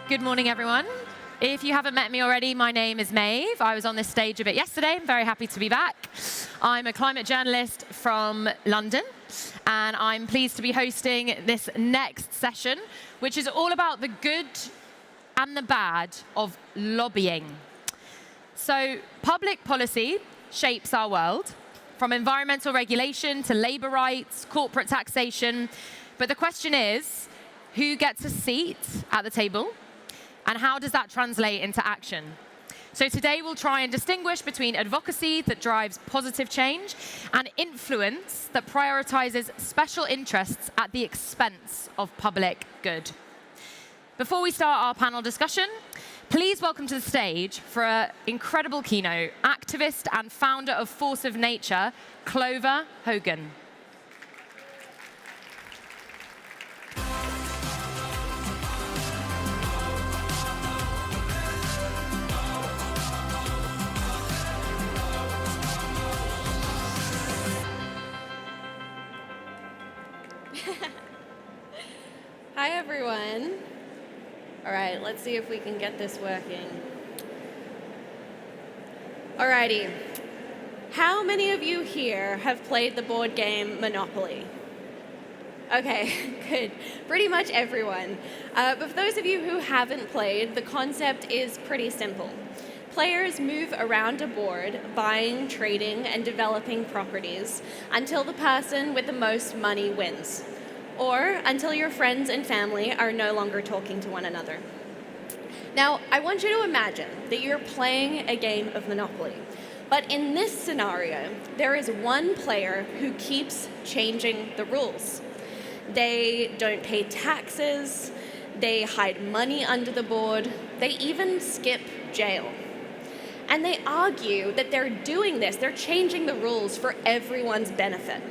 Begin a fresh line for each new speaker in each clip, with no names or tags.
Good morning, everyone. If you haven't met me already, my name is Maeve. I was on this stage a bit yesterday. I'm very happy to be back. I'm a climate journalist from London, and I'm pleased to be hosting this next session, which is all about the good and the bad of lobbying. So, public policy shapes our world, from environmental regulation to labor rights, corporate taxation. But the question is, who gets a seat at the table? And how does that translate into action? So today we'll try and distinguish between advocacy that drives positive change and influence that prioritizes special interests at the expense of public good. Before we start our panel discussion, please welcome to the stage for an incredible keynote, activist and founder of Force of Nature, Clover Hogan.
Hi, everyone. All right, let's see if we can get this working. All righty. How many of you here have played the board game Monopoly? Okay, good. Pretty much everyone. But for those of you who haven't played, the concept is pretty simple. Players move around a board, buying, trading, and developing properties until the person with the most money wins, or until your friends and family are no longer talking to one another. Now, I want you to imagine that you're playing a game of Monopoly, but in this scenario, there is one player who keeps changing the rules. They don't pay taxes, they hide money under the board, they even skip jail. And they argue that they're doing this, they're changing the rules for everyone's benefit.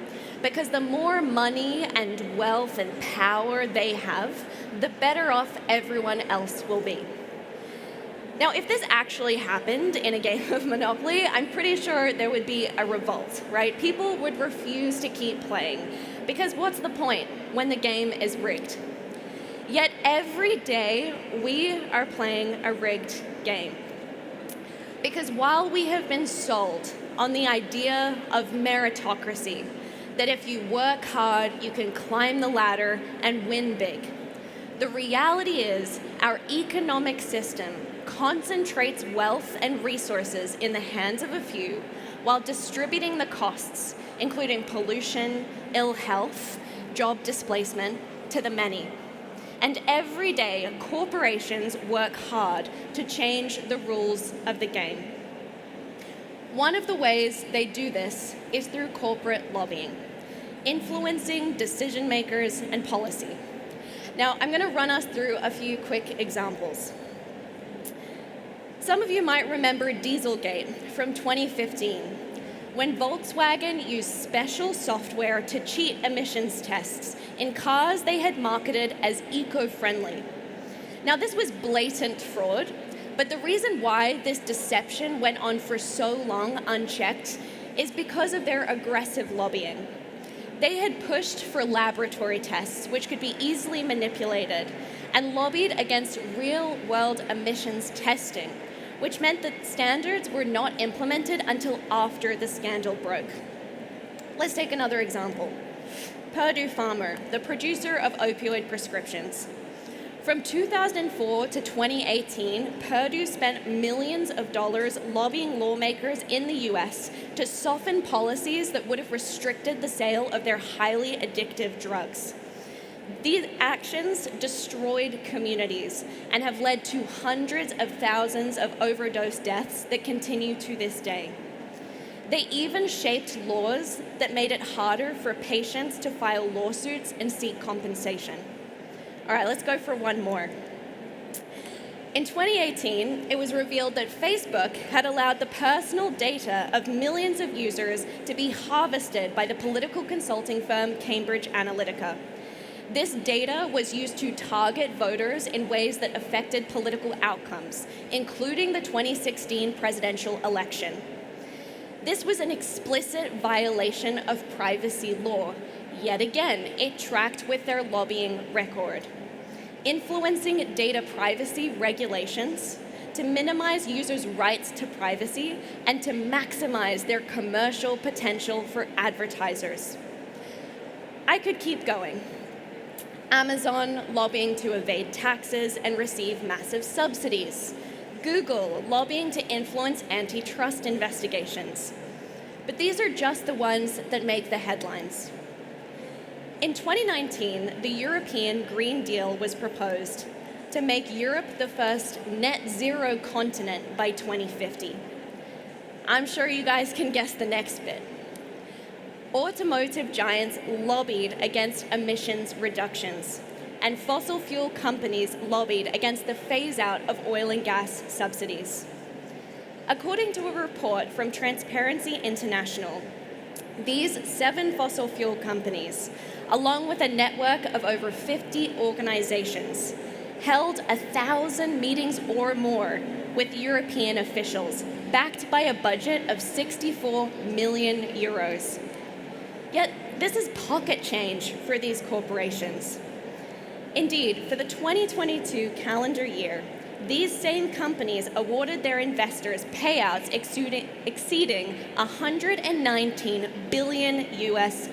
Because the more money and wealth and power they have, the better off everyone else will be. Now, if this actually happened in a game of Monopoly, I'm pretty sure there would be a revolt, right? People would refuse to keep playing. Because what's the point when the game is rigged? Yet every day, we are playing a rigged game. Because while we have been sold on the idea of meritocracy, that if you work hard, you can climb the ladder and win big, the reality is our economic system concentrates wealth and resources in the hands of a few while distributing the costs, including pollution, ill health, job displacement, to the many. And every day, corporations work hard to change the rules of the game. One of the ways they do this is through corporate lobbying, influencing decision makers and policy. Now, I'm going to run us through a few quick examples. Some of you might remember Dieselgate from 2015, when Volkswagen used special software to cheat emissions tests in cars they had marketed as eco-friendly. Now, this was blatant fraud, but the reason why this deception went on for so long unchecked is because of their aggressive lobbying. They had pushed for laboratory tests, which could be easily manipulated, and lobbied against real-world emissions testing, which meant that standards were not implemented until after the scandal broke. Let's take another example. Purdue Pharma, the producer of opioid prescriptions. From 2004 to 2018, Purdue spent millions of dollars lobbying lawmakers in the US to soften policies that would have restricted the sale of their highly addictive drugs. These actions destroyed communities and have led to hundreds of thousands of overdose deaths that continue to this day. They even shaped laws that made it harder for patients to file lawsuits and seek compensation. All right, let's go for one more. In 2018, it was revealed that Facebook had allowed the personal data of millions of users to be harvested by the political consulting firm Cambridge Analytica. This data was used to target voters in ways that affected political outcomes, including the 2016 presidential election. This was an explicit violation of privacy law. Yet again, it tracked with their lobbying record. influencing data privacy regulations to minimize users' rights to privacy and to maximize their commercial potential for advertisers. I could keep going. Amazon lobbying to evade taxes and receive massive subsidies. Google lobbying to influence antitrust investigations. But these are just the ones that make the headlines. In 2019, the European Green Deal was proposed to make Europe the first net zero continent by 2050. I'm sure you guys can guess the next bit. Automotive giants lobbied against emissions reductions, and fossil fuel companies lobbied against the phase-out of oil and gas subsidies. According to a report from Transparency International, these 7 fossil fuel companies, along with a network of over 50 organizations, held 1,000 meetings or more with European officials, backed by a budget of 64 million euros. Yet, this is pocket change for these corporations. Indeed, for the 2022 calendar year, these same companies awarded their investors payouts exceeding $119 billion US.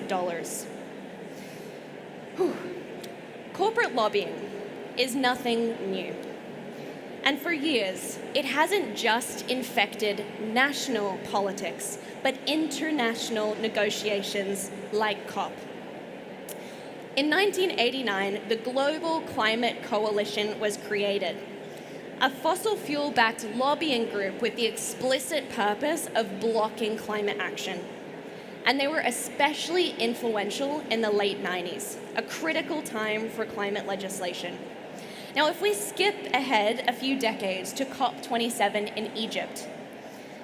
Whew. Corporate lobbying is nothing new. And for years, it hasn't just infected national politics, but international negotiations like COP. In 1989, the Global Climate Coalition was created, a fossil fuel-backed lobbying group with the explicit purpose of blocking climate action. And they were especially influential in the late 90s, a critical time for climate legislation. Now, if we skip ahead a few decades to COP27 in Egypt,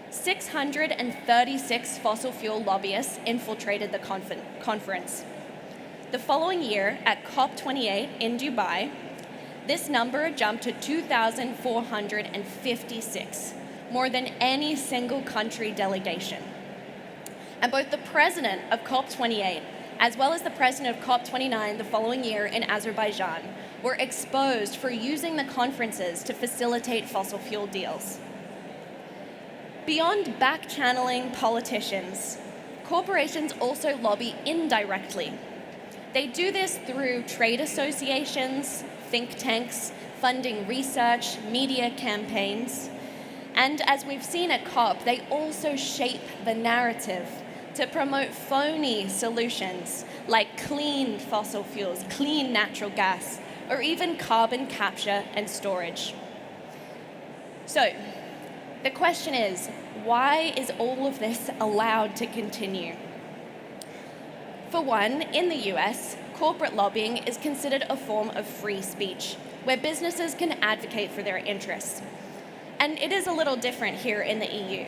636 fossil fuel lobbyists infiltrated the conference. The following year, at COP28 in Dubai, this number jumped to 2,456, more than any single country delegation. And both the president of COP28 as well as the president of COP29 the following year in Azerbaijan were exposed for using the conferences to facilitate fossil fuel deals. Beyond back-channeling politicians, corporations also lobby indirectly. They do this through trade associations, think tanks, funding research, media campaigns, and as we've seen at COP, they also shape the narrative to promote phony solutions like clean fossil fuels, clean natural gas, or even carbon capture and storage. So, the question is, why is all of this allowed to continue? For one, in the US, corporate lobbying is considered a form of free speech, where businesses can advocate for their interests. And it is a little different here in the EU.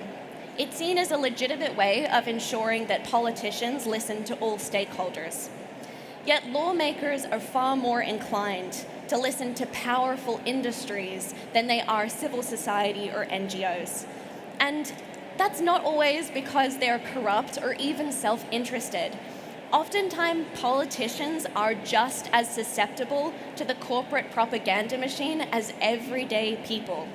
It's seen as a legitimate way of ensuring that politicians listen to all stakeholders. Yet lawmakers are far more inclined to listen to powerful industries than they are civil society or NGOs. And that's not always because they're corrupt or even self-interested. Oftentimes, politicians are just as susceptible to the corporate propaganda machine as everyday people.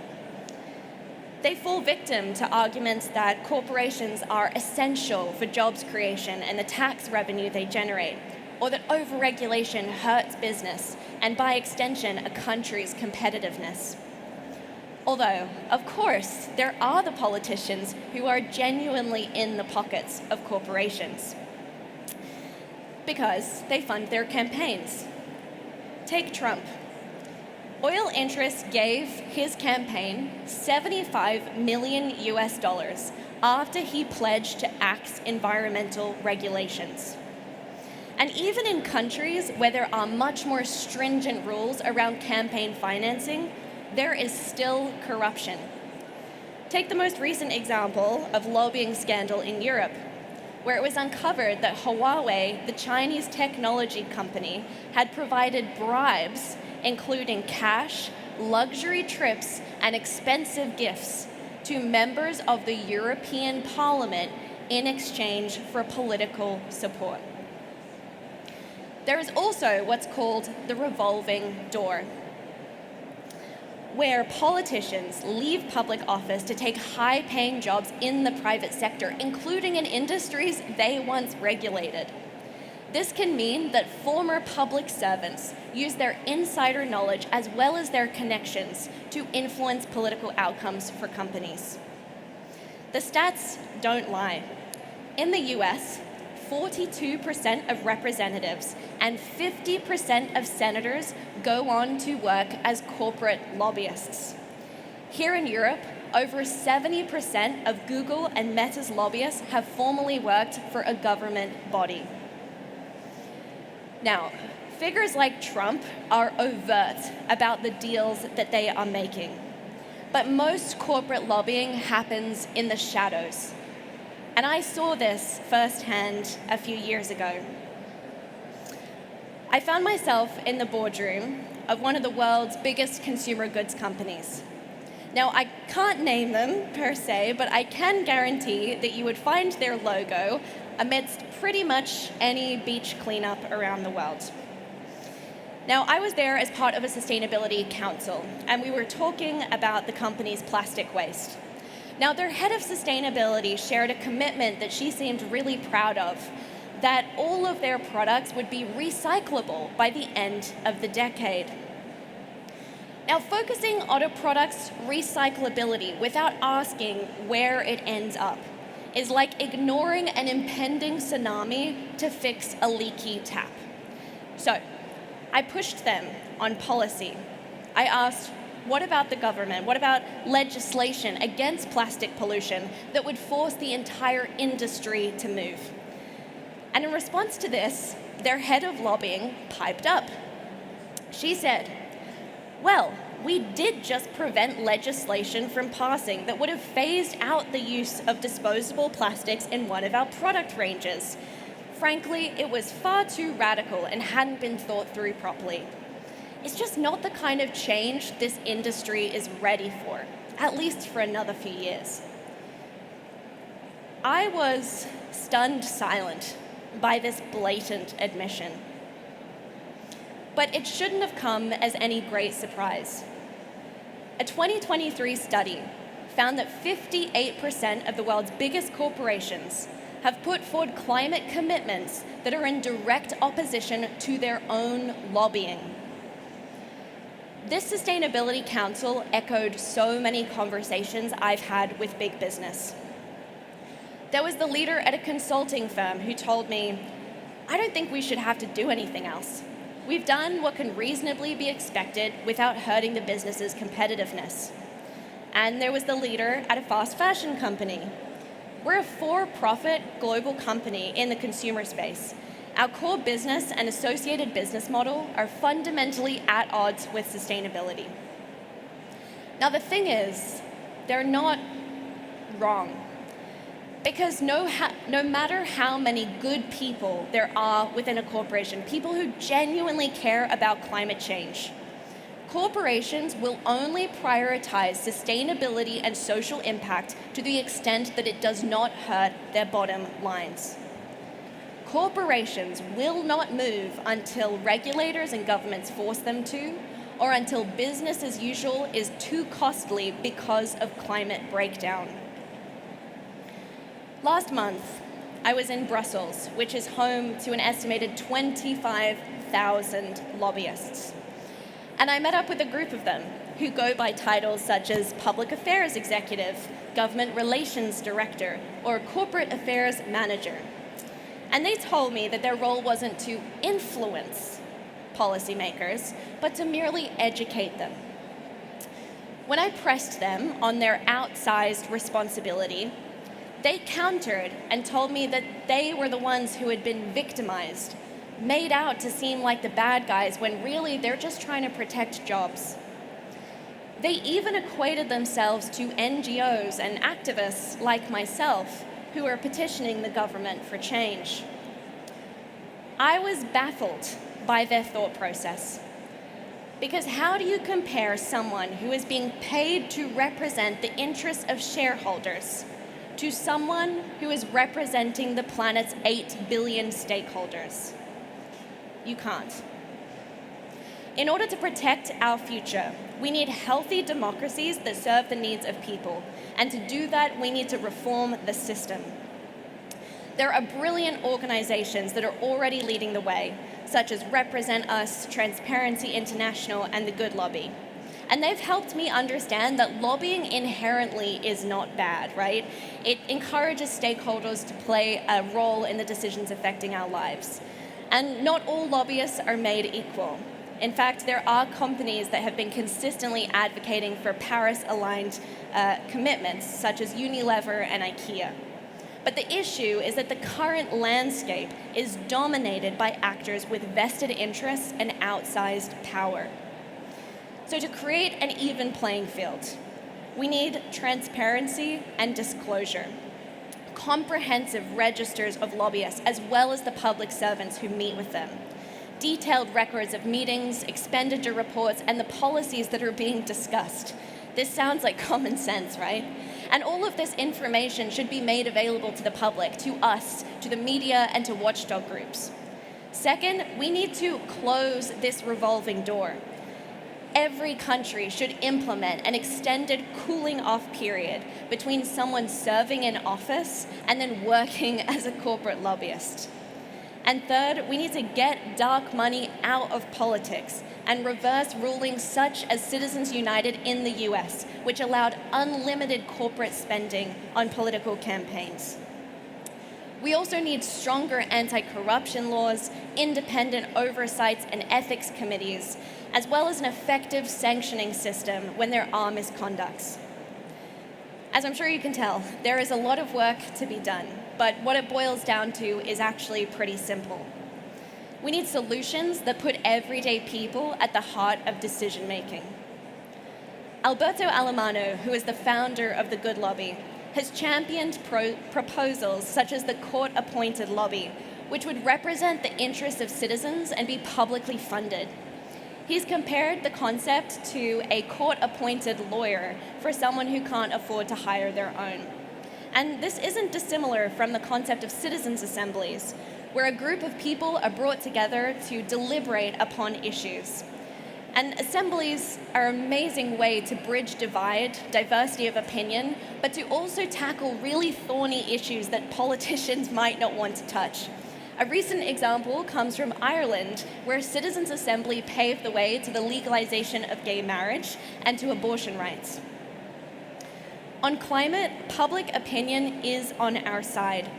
They fall victim to arguments that corporations are essential for jobs creation and the tax revenue they generate, or that overregulation hurts business and, by extension, a country's competitiveness. Although, of course, there are the politicians who are genuinely in the pockets of corporations because they fund their campaigns. Take Trump. Oil interests gave his campaign $75 million US after he pledged to axe environmental regulations. And even in countries where there are much more stringent rules around campaign financing, there is still corruption. Take the most recent example of lobbying scandal in Europe, where it was uncovered that Huawei, the Chinese technology company, had provided bribes, including cash, luxury trips, and expensive gifts to members of the European Parliament in exchange for political support. There is also what's called the revolving door. where politicians leave public office to take high-paying jobs in the private sector, including in industries they once regulated. This can mean that former public servants use their insider knowledge as well as their connections to influence political outcomes for companies. The stats don't lie. In the US, 42% of representatives and 50% of senators go on to work as corporate lobbyists. Here in Europe, over 70% of Google and Meta's lobbyists have formerly worked for a government body. Now, figures like Trump are overt about the deals that they are making, but most corporate lobbying happens in the shadows. And I saw this firsthand a few years ago. I found myself in the boardroom of one of the world's biggest consumer goods companies. Now, I can't name them per se, but I can guarantee that you would find their logo amidst pretty much any beach cleanup around the world. Now, I was there as part of a sustainability council, and we were talking about the company's plastic waste. Now, their head of sustainability shared a commitment that she seemed really proud of, that all of their products would be recyclable by the end of the decade. Now, focusing on a product's recyclability without asking where it ends up is like ignoring an impending tsunami to fix a leaky tap. So, I pushed them on policy. I asked, what about the government? What about legislation against plastic pollution that would force the entire industry to move? And in response to this, their head of lobbying piped up. She said, well, we did just prevent legislation from passing that would have phased out the use of disposable plastics in one of our product ranges. Frankly, it was far too radical and hadn't been thought through properly. It's just not the kind of change this industry is ready for, at least for another few years. I was stunned silent by this blatant admission. But it shouldn't have come as any great surprise. A 2023 study found that 58% of the world's biggest corporations have put forward climate commitments that are in direct opposition to their own lobbying. This Sustainability Council echoed so many conversations I've had with big business. There was the leader at a consulting firm who told me, I don't think we should have to do anything else. We've done what can reasonably be expected without hurting the business's competitiveness. And there was the leader at a fast fashion company. We're a for-profit global company in the consumer space. Our core business and associated business model are fundamentally at odds with sustainability. Now, the thing is, they're not wrong. Because no matter how many good people there are within a corporation, people who genuinely care about climate change, corporations will only prioritize sustainability and social impact to the extent that it does not hurt their bottom lines. Corporations will not move until regulators and governments force them to, or until business as usual is too costly because of climate breakdown. Last month, I was in Brussels, which is home to an estimated 25,000 lobbyists. And I met up with a group of them who go by titles such as Public Affairs Executive, Government Relations Director, or Corporate Affairs Manager. And they told me that their role wasn't to influence policymakers, but to merely educate them. When I pressed them on their outsized responsibility, they countered and told me that they were the ones who had been victimized, made out to seem like the bad guys when really they're just trying to protect jobs. They even equated themselves to NGOs and activists like myself who are petitioning the government for change. I was baffled by their thought process. Because how do you compare someone who is being paid to represent the interests of shareholders to someone who is representing the planet's 8 billion stakeholders? You can't. In order to protect our future, we need healthy democracies that serve the needs of people. And to do that, we need to reform the system. There are brilliant organizations that are already leading the way, such as Represent Us, Transparency International, and the Good Lobby. And they've helped me understand that lobbying inherently is not bad, right? It encourages stakeholders to play a role in the decisions affecting our lives. And not all lobbyists are made equal. In fact, there are companies that have been consistently advocating for Paris-aligned commitments, such as Unilever and IKEA. But the issue is that the current landscape is dominated by actors with vested interests and outsized power. So to create an even playing field, we need transparency and disclosure, comprehensive registers of lobbyists, as well as the public servants who meet with them, detailed records of meetings, expenditure reports, and the policies that are being discussed. This sounds like common sense, right? And all of this information should be made available to the public, to us, to the media, and to watchdog groups. Second, we need to close this revolving door. Every country should implement an extended cooling off period between someone serving in office and then working as a corporate lobbyist. And third, we need to get dark money out of politics and reverse rulings such as Citizens United in the US, which allowed unlimited corporate spending on political campaigns. We also need stronger anti-corruption laws, independent oversights and ethics committees, as well as an effective sanctioning system when there are misconducts. As I'm sure you can tell, there is a lot of work to be done, but what it boils down to is actually pretty simple. We need solutions that put everyday people at the heart of decision making. Alberto Alemano, who is the founder of the Good Lobby, has championed proposals such as the court-appointed lobby, which would represent the interests of citizens and be publicly funded. He's compared the concept to a court-appointed lawyer for someone who can't afford to hire their own. And this isn't dissimilar from the concept of citizens' assemblies, where a group of people are brought together to deliberate upon issues. And assemblies are an amazing way to bridge diversity of opinion, but to also tackle really thorny issues that politicians might not want to touch. A recent example comes from Ireland, where Citizens' Assembly paved the way to the legalization of gay marriage and to abortion rights. On climate, public opinion is on our side.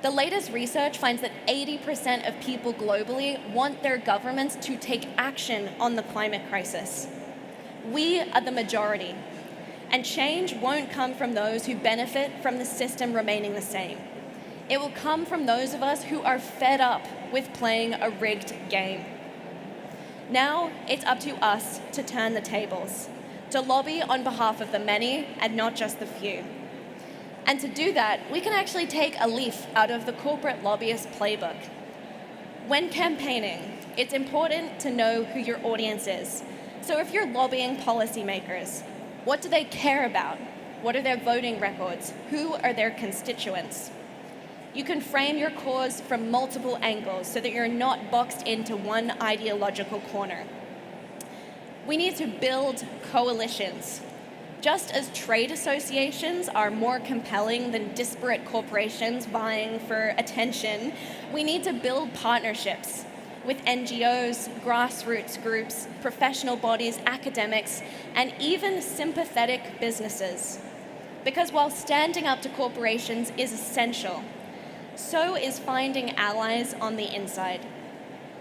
The latest research finds that 80% of people globally want their governments to take action on the climate crisis. We are the majority, and change won't come from those who benefit from the system remaining the same. It will come from those of us who are fed up with playing a rigged game. Now, it's up to us to turn the tables, to lobby on behalf of the many and not just the few. And to do that, we can actually take a leaf out of the corporate lobbyist playbook. When campaigning, it's important to know who your audience is. So if you're lobbying policymakers, what do they care about? What are their voting records? Who are their constituents? You can frame your cause from multiple angles so that you're not boxed into one ideological corner. We need to build coalitions. Just as trade associations are more compelling than disparate corporations vying for attention, we need to build partnerships with NGOs, grassroots groups, professional bodies, academics, and even sympathetic businesses. Because while standing up to corporations is essential, so is finding allies on the inside.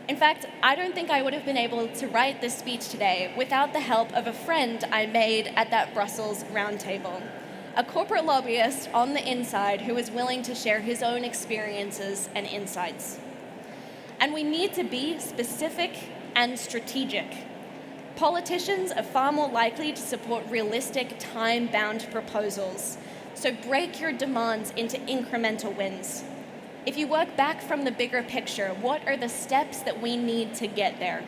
In fact, I don't think I would have been able to write this speech today without the help of a friend I made at that Brussels roundtable, a corporate lobbyist on the inside who is willing to share his own experiences and insights. And we need to be specific and strategic. Politicians are far more likely to support realistic, time-bound proposals, so break your demands into incremental wins. If you work back from the bigger picture, what are the steps that we need to get there?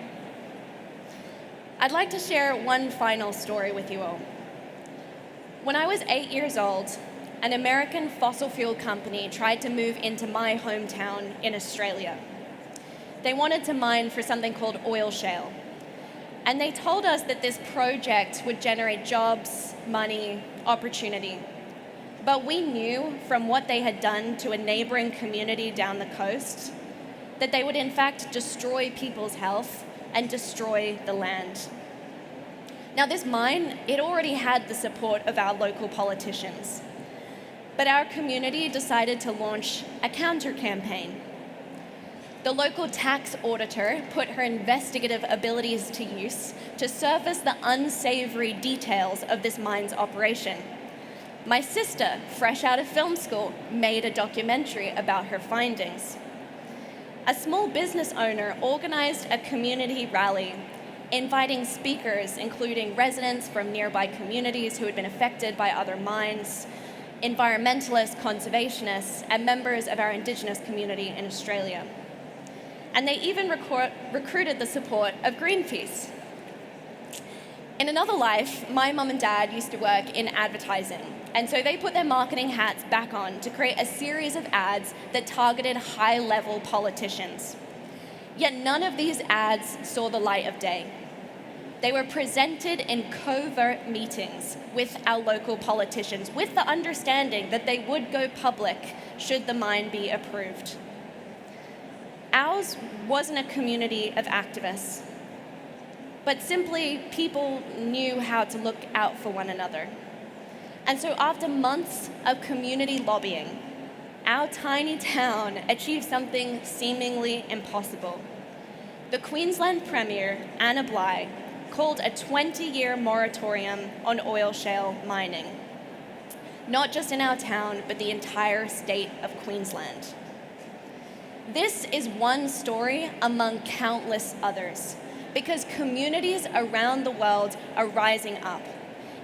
I'd like to share one final story with you all. When I was 8 years old, an American fossil fuel company tried to move into my hometown in Australia. They wanted to mine for something called oil shale. And they told us that this project would generate jobs, money, opportunity. But we knew from what they had done to a neighboring community down the coast that they would in fact destroy people's health and destroy the land. Now this mine, it already had the support of our local politicians. But our community decided to launch a counter-campaign. The local tax auditor put her investigative abilities to use to surface the unsavory details of this mine's operation. My sister, fresh out of film school, made a documentary about her findings. A small business owner organized a community rally, inviting speakers, including residents from nearby communities who had been affected by other mines, environmentalists, conservationists, and members of our Indigenous community in Australia. And they even recruited the support of Greenpeace. In another life, my mum and dad used to work in advertising, and so they put their marketing hats back on to create a series of ads that targeted high-level politicians. Yet none of these ads saw the light of day. They were presented in covert meetings with our local politicians, with the understanding that they would go public should the mine be approved. Ours wasn't a community of activists, but simply people knew how to look out for one another. And so after months of community lobbying, our tiny town achieved something seemingly impossible. The Queensland Premier, Anna Bligh, called a 20-year moratorium on oil shale mining. Not just in our town, but the entire state of Queensland. This is one story among countless others, because communities around the world are rising up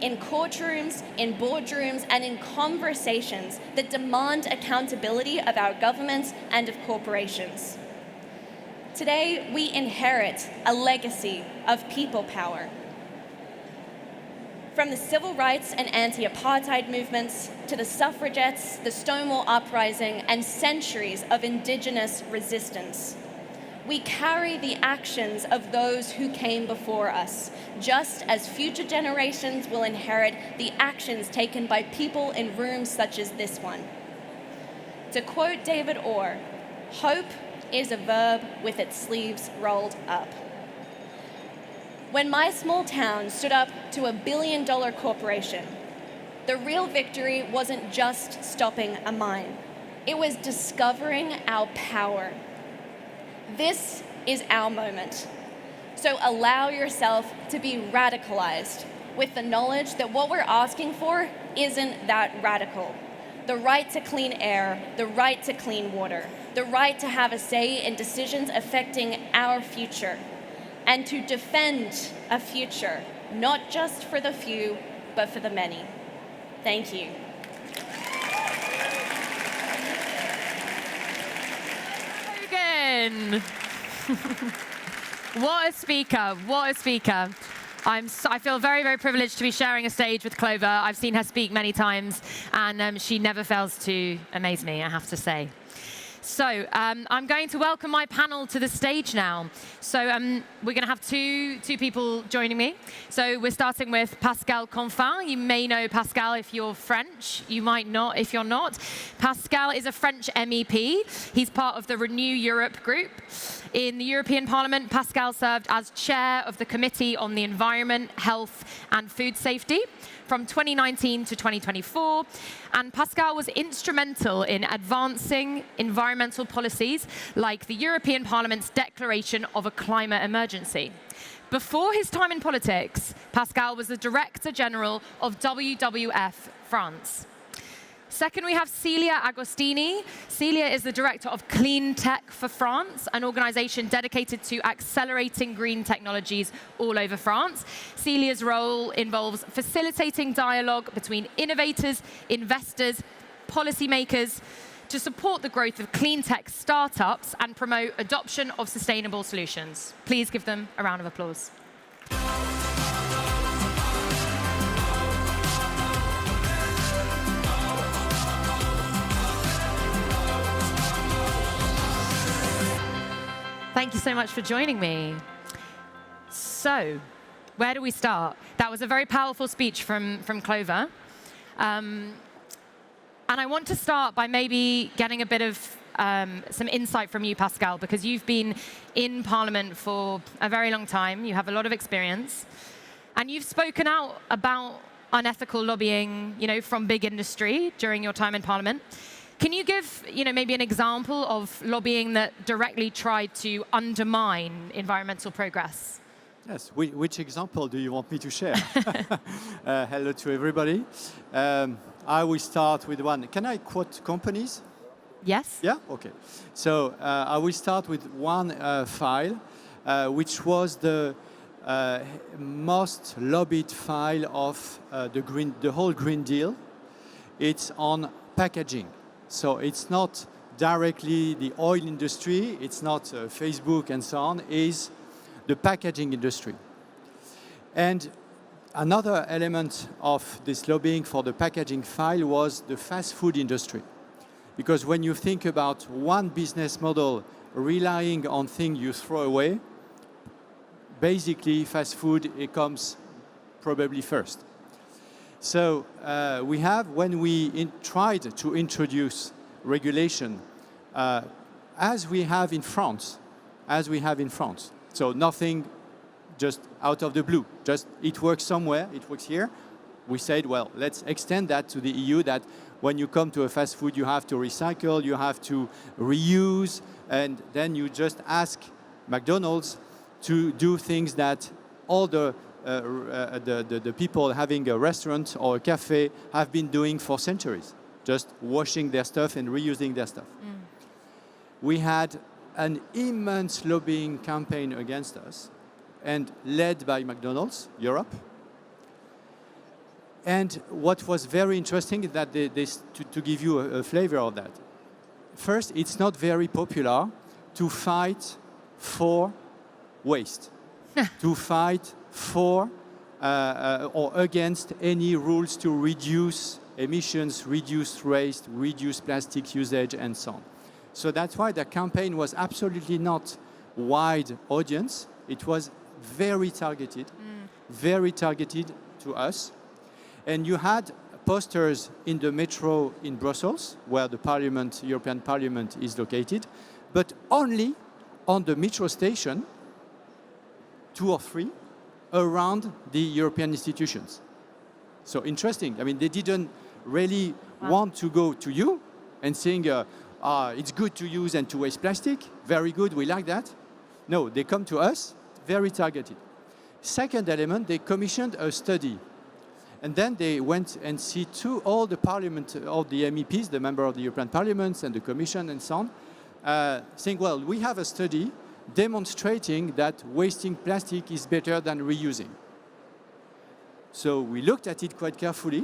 in courtrooms, in boardrooms, and in conversations that demand accountability of our governments and of corporations. Today, we inherit a legacy of people power. From the civil rights and anti-apartheid movements to the suffragettes, the Stonewall Uprising, and centuries of Indigenous resistance, we carry the actions of those who came before us, just as future generations will inherit the actions taken by people in rooms such as this one. To quote David Orr, "Hope is a verb with its sleeves rolled up." When my small town stood up to a billion-dollar corporation, the real victory wasn't just stopping a mine. It was discovering our power. This is our moment. So allow yourself to be radicalized with the knowledge that what we're asking for isn't that radical. The right to clean air, the right to clean water, the right to have a say in decisions affecting our future, and to defend a future, not just for the few, but for the many. Thank you.
Hogan. What a speaker, what a speaker. I feel very, very privileged to be sharing a stage with Clover. I've seen her speak many times, and she never fails to amaze me, I have to say. So I'm going to welcome my panel to the stage now. So we're going to have two people joining me. So we're starting with Pascal Canfin. You may know Pascal if you're French. You might not if you're not. Pascal is a French MEP. He's part of the Renew Europe group. In the European Parliament, Pascal served as chair of the Committee on the Environment, Health and Food Safety from 2019 to 2024, and Pascal was instrumental in advancing environmental policies like the European Parliament's declaration of a climate emergency. Before his time in politics, Pascal was the Director General of WWF France. Second, we have Celia Agostini. Celia is the Director of Clean Tech for France, an organization dedicated to accelerating green technologies all over France. Celia's role involves facilitating dialogue between innovators, investors, policymakers to support the growth of clean tech startups and promote adoption of sustainable solutions. Please give them a round of applause. Thank you so much for joining me. So, where do we start? That was a very powerful speech from Clover. And I want to start by maybe getting a bit of some insight from you, Pascal, because you've been in Parliament for a very long time. You have a lot of experience. And you've spoken out about unethical lobbying, from big industry during your time in Parliament. Can you give, maybe an example of lobbying that directly tried to undermine environmental progress?
Yes. Which example do you want me to share? Hello to everybody. I will start with one. Can I quote companies?
Yes.
Yeah? Okay. So I will start with one file, which was the most lobbied file of the whole Green Deal. It's on packaging. So it's not directly the oil industry, it's not Facebook and so on, it's the packaging industry. And another element of this lobbying for the packaging file was the fast food industry. Because when you think about one business model relying on things you throw away, basically fast food, it comes probably first. So we have, when we tried to introduce regulation, as we have in France, so nothing just out of the blue, just it works somewhere, it works here. We said, well, let's extend that to the EU, that when you come to a fast food, you have to recycle, you have to reuse, and then you just ask McDonald's to do things that all the people having a restaurant or a cafe have been doing for centuries, just washing their stuff and reusing their stuff. We had an immense lobbying campaign against us, and led by McDonald's Europe. And what was very interesting is that to give you a flavor of that, first, it's not very popular to fight for waste, to fight for or against any rules to reduce emissions, reduce waste, reduce plastic usage, and so on. So that's why the campaign was absolutely not wide audience. It was very targeted to us. And you had posters in the metro in Brussels, where the Parliament, European Parliament is located, but only on the metro station, 2 or 3, around the European institutions. So interesting. I mean, they didn't really want to go to you and saying, it's good to use and to waste plastic. Very good, we like that. No, they come to us, very targeted. Second element, they commissioned a study. And then they went and see all the parliament, all the MEPs, the member of the European Parliament and the Commission and so on, saying, well, we have a study demonstrating that wasting plastic is better than reusing. So we looked at it quite carefully,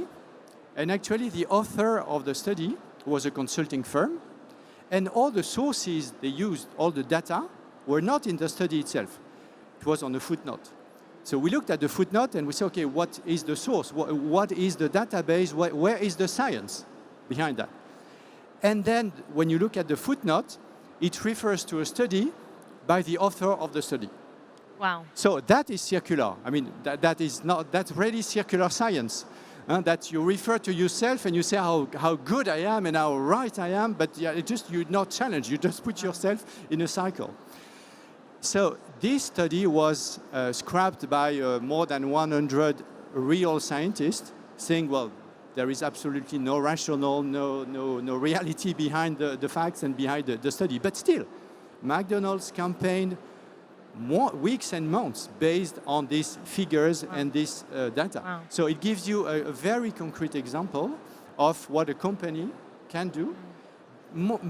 and actually the author of the study was a consulting firm, and all the sources they used, all the data, were not in the study itself. It was on a footnote. So we looked at the footnote and we said, okay, what is the source? What is the database? Where is the science behind that? And then when you look at the footnote, it refers to a study by the author of the study.
Wow.
So that is circular. I mean, that's really circular science. That you refer to yourself and you say how good I am and how right I am, but you're not challenged. You just put yourself in a cycle. So this study was scrapped by more than 100 real scientists, saying, well, there is absolutely no rational, no reality behind the facts and behind the study. But still, McDonald's campaigned weeks and months based on these figures and this data.
Wow.
So it gives you a very concrete example of what a company can do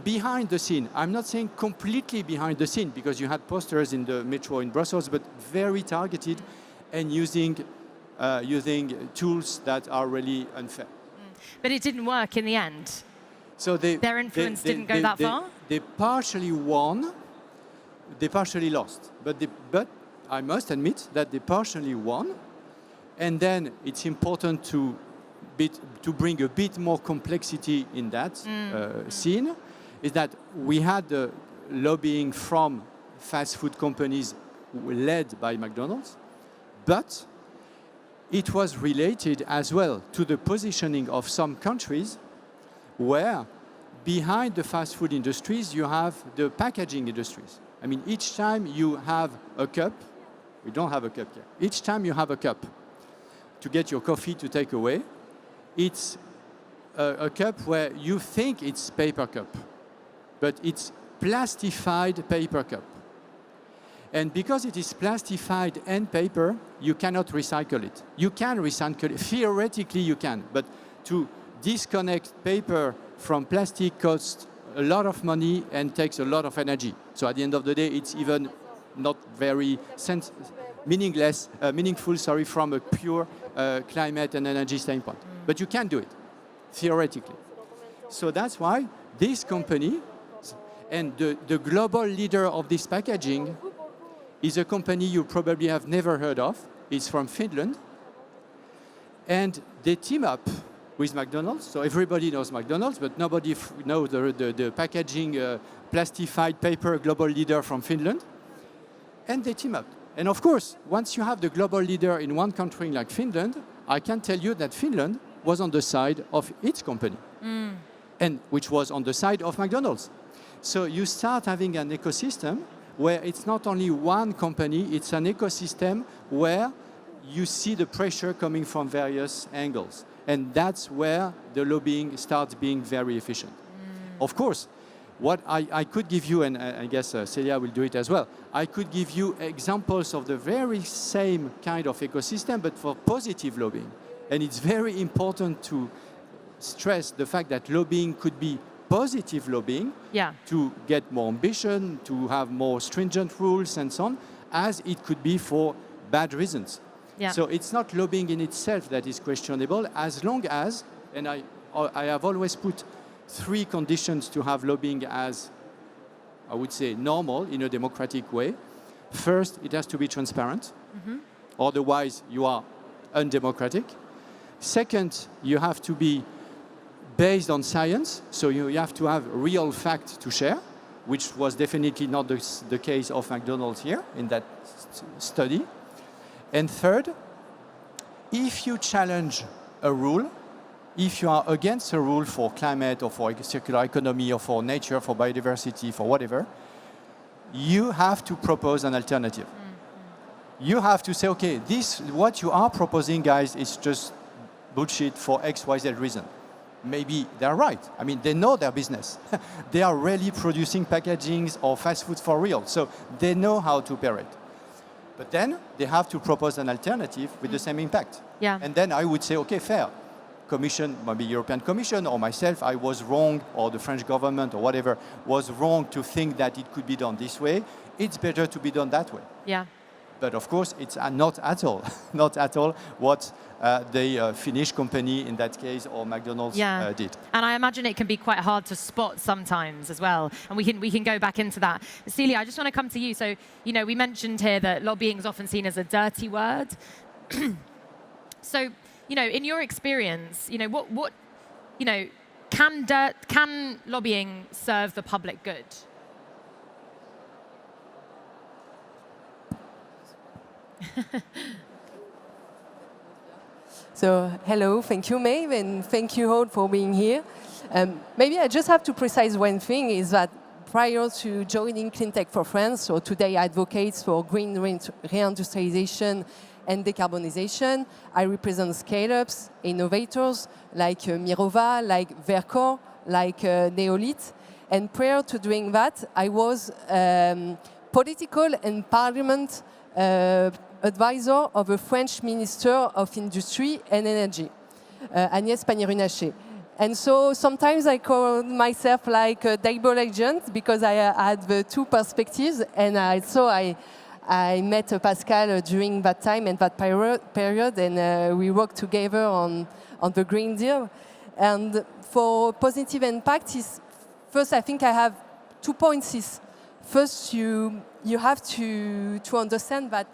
behind the scene. I'm not saying completely behind the scene, because you had posters in the metro in Brussels, but very targeted and using tools that are really unfair.
But it didn't work in the end.
So
their influence didn't go that far?
They partially won, they partially lost. But I must admit that they partially won. And then it's important to bring a bit more complexity in that scene, is that we had the lobbying from fast food companies led by McDonald's, But it was related as well to the positioning of some countries where behind the fast food industries, you have the packaging industries. I mean, each time you have a cup, we don't have a cup here. Each time you have a cup to get your coffee to take away, it's a cup where you think it's paper cup, but it's plastified paper cup. And because it is plastified and paper, you cannot recycle it. You can recycle it. Theoretically, you can. But to disconnect paper from plastic costs a lot of money and takes a lot of energy. So at the end of the day, it's even not very meaningful from a pure climate and energy standpoint. But you can do it, theoretically. So that's why this company, and the global leader of this packaging is a company you probably have never heard of. It's from Finland. And they team up with McDonald's. So everybody knows McDonald's, but nobody knows the packaging plastified paper global leader from Finland. And they team up. And of course, once you have the global leader in one country like Finland, I can tell you that Finland was on the side of its company, and which was on the side of McDonald's. So you start having an ecosystem where it's not only one company, it's an ecosystem where you see the pressure coming from various angles. And that's where the lobbying starts being very efficient. Of course, what I could give you, and I guess Celia will do it as well, I could give you examples of the very same kind of ecosystem, but for positive lobbying. And it's very important to stress the fact that lobbying could be positive lobbying, to get more ambition, to have more stringent rules and so on, as it could be for bad reasons. So it's not lobbying in itself that is questionable, as long as, and I have always put 3 conditions to have lobbying as, I would say, normal in a democratic way. First, it has to be transparent. Otherwise, you are undemocratic. Second, you have to be based on science, so you have to have real facts to share, which was definitely not the case of McDonald's here in that study. And third, if you challenge a rule, if you are against a rule for climate or for circular economy or for nature, for biodiversity, for whatever, you have to propose an alternative. You have to say, okay, what you are proposing, guys, is just bullshit for X, Y, Z reason. Maybe they're right. I mean, they know their business. They are really producing packagings or fast food for real. So they know how to operate. But then they have to propose an alternative with the same impact. And then I would say, okay, fair. Commission, maybe European Commission or myself, I was wrong, or the French government or whatever was wrong to think that it could be done this way. It's better to be done that way. But of course, it's not at all what the Finnish company in that case or McDonald's did.
And I imagine it can be quite hard to spot sometimes as well. And we can go back into that. Celia, I just want to come to you. So, we mentioned here that lobbying is often seen as a dirty word. So, in your experience, what can lobbying serve the public good?
So, hello, thank you, Maeve, and thank you all for being here. Maybe I just have to precise one thing, is that prior to joining Cleantech for France, so today I advocate for green reindustrialization and decarbonization. I represent scale-ups, innovators like Mirova, like Vercor, like Neolith. And prior to doing that, I was political and parliament advisor of a French Minister of Industry and Energy, Agnès Pannier-Runacher. And so sometimes I call myself like a double agent because I had the 2 perspectives, and I met Pascal during that time and that period, and we worked together on the Green Deal. And for positive impact, first I think I have 2 points. First, you have to understand that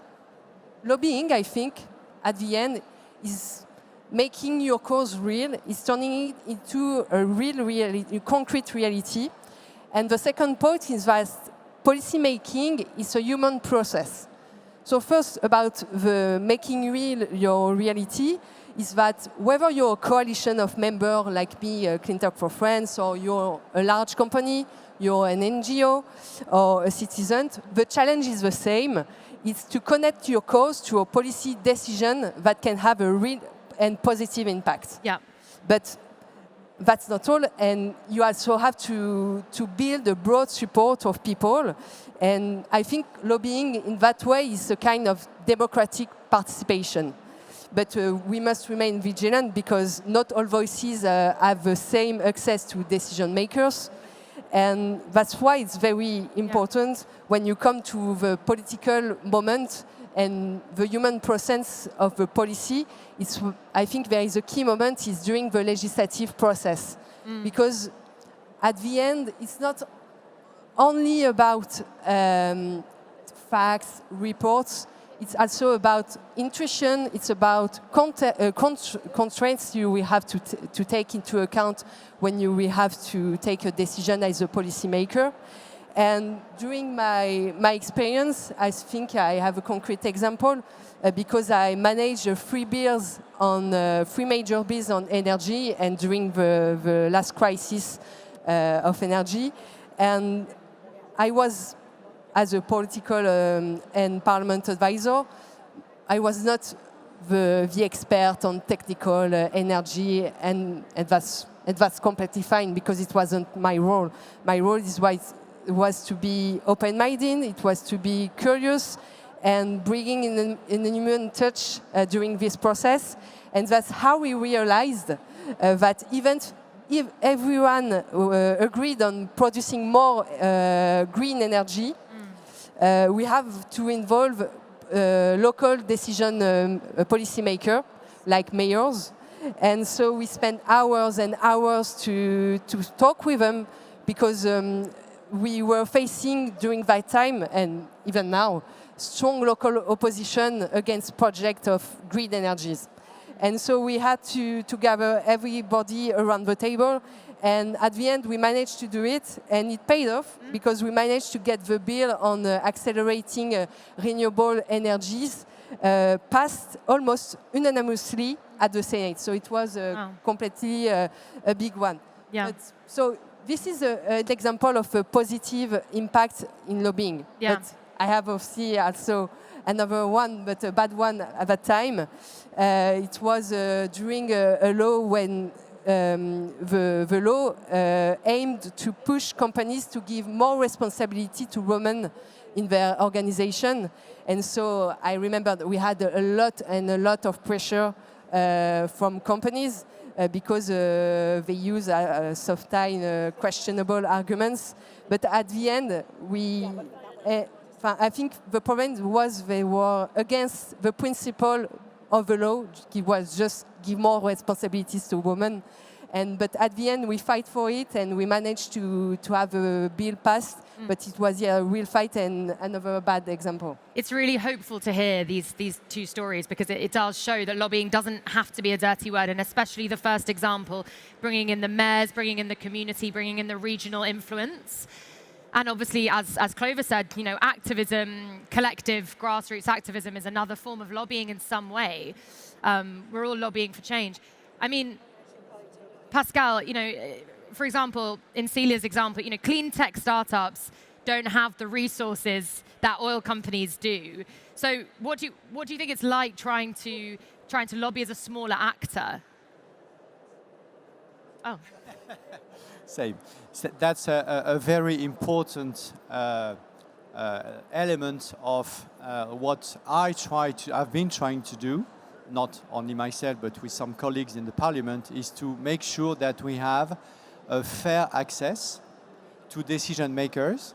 lobbying, I think, at the end, is making your cause real, is turning it into a real reality, a concrete reality. And the second point is that policymaking is a human process. So first, about the making real your reality, is that whether you're a coalition of members like me, Clean Tech for France, or you're a large company, you're an NGO, or a citizen, the challenge is the same. It's to connect your cause to a policy decision that can have a real and positive impact.
Yeah.
But that's not all, and you also have to build a broad support of people. And I think lobbying in that way is a kind of democratic participation. But we must remain vigilant because not all voices have the same access to decision makers. And that's why it's very important when you come to the political moment and the human process of the policy. I think there is a key moment is during the legislative process. Because at the end, it's not only about facts, reports. It's also about intuition. It's about constraints you will have to take into account when you will have to take a decision as a policymaker. And during my experience, I think I have a concrete example because I managed three major bills on energy and during the last crisis of energy. And I was, as a political and parliament advisor, I was not the expert on technical energy, and that's completely fine because it wasn't my role. My role was to be open-minded, it was to be curious, and bringing in a human touch during this process. And that's how we realized that even if everyone agreed on producing more green energy, we have to involve local decision policymakers, like mayors. And so we spent hours and hours to talk with them because we were facing during that time, and even now, strong local opposition against projects of green energies. And so we had to gather everybody around the table. And at the end, we managed to do it, and it paid off because we managed to get the bill on accelerating renewable energies passed almost unanimously at the Senate. So it was completely a big one.
Yeah.
So this is an example of a positive impact in lobbying.
Yeah.
But I have obviously also another one, but a bad one at that time. It was during a law when the law aimed to push companies to give more responsibility to women in their organization. And so I remember that we had a lot of pressure from companies because they use sometimes questionable arguments. But at the end, I think the problem was they were against the principle of the law. It was just give more responsibilities to women. But at the end, we fight for it, and we managed to have a bill passed. But it was a real fight and another bad example.
It's really hopeful to hear these two stories because it does show that lobbying doesn't have to be a dirty word, and especially the first example, bringing in the mayors, bringing in the community, bringing in the regional influence. And obviously, as Clover said, activism, collective grassroots activism is another form of lobbying in some way. We're all lobbying for change. I mean, Pascal, for example, in Celia's example, clean tech startups don't have the resources that oil companies do. So what do you think it's like trying to lobby as a smaller actor? Oh.
Same. That's a very important element of what I've been trying to do, not only myself, but with some colleagues in the parliament, is to make sure that we have a fair access to decision makers.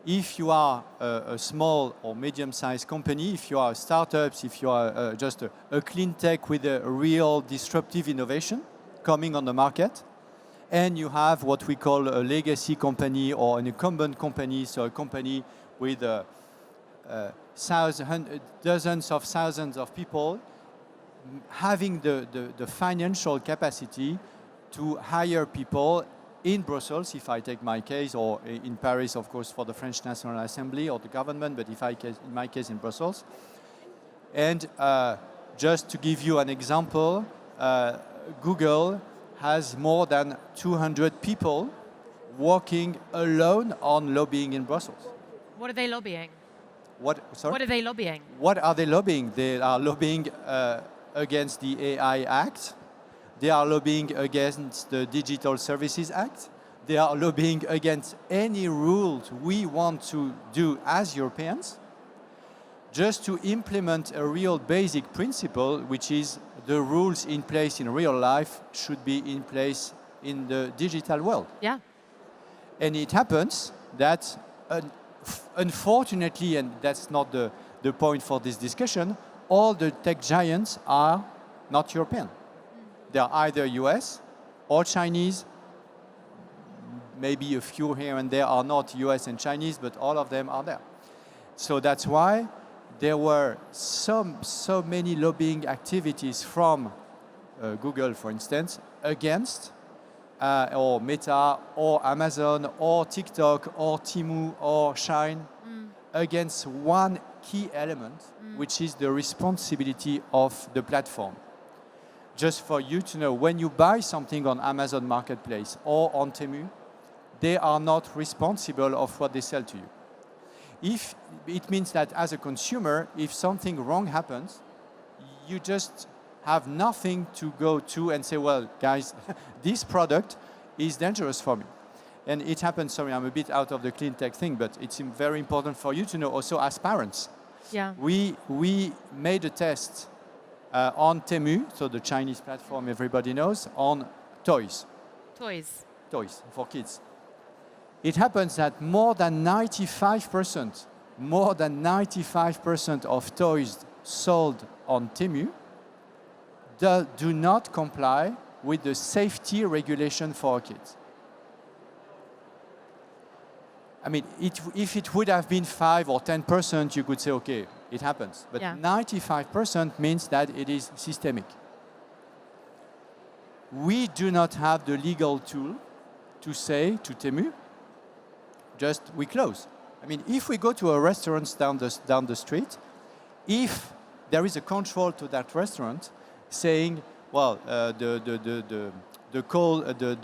If you are a small or medium-sized company, if you are startups, if you are just a clean tech with a real disruptive innovation coming on the market, and you have what we call a legacy company or an incumbent company, so a company with dozens of thousands of people, having the financial capacity to hire people in Brussels, if I take my case, or in Paris, of course, for the French National Assembly or the government, but if in my case in Brussels. And just to give you an example, Google has more than 200 people working alone on lobbying in Brussels.
What are they lobbying?
Sorry?
What are they lobbying?
What are they lobbying? They are lobbying against the AI Act. They are lobbying against the Digital Services Act. They are lobbying against any rules we want to do as Europeans, just to implement a real basic principle, which is the rules in place in real life should be in place in the digital world.
Yeah.
And it happens that, unfortunately, and that's not the point for this discussion, all the tech giants are not European. They are either US or Chinese. Maybe a few here and there are not US and Chinese, but all of them are there. So that's why there were so many lobbying activities from Google, for instance, against or Meta or Amazon or TikTok or Temu or Shine, against one key element, which is the responsibility of the platform. Just for you to know, when you buy something on Amazon Marketplace or on Temu, they are not responsible of what they sell to you. If it means that as a consumer, if something wrong happens, you just have nothing to go to and say, well, guys, this product is dangerous for me. And it happens, sorry, I'm a bit out of the clean tech thing, but it's very important for you to know also as parents.
Yeah.
We made a test on Temu, so the Chinese platform everybody knows, on toys. Toys for kids. It happens that more than 95% of toys sold on Temu do not comply with the safety regulation for kids. I mean, if it would have been 5 or 10%, you could say, okay, it happens. But 95% means that it is systemic. We do not have the legal tool to say to Temu, just we close. I mean, if we go to a restaurant down the street, if there is a control to that restaurant saying, well, the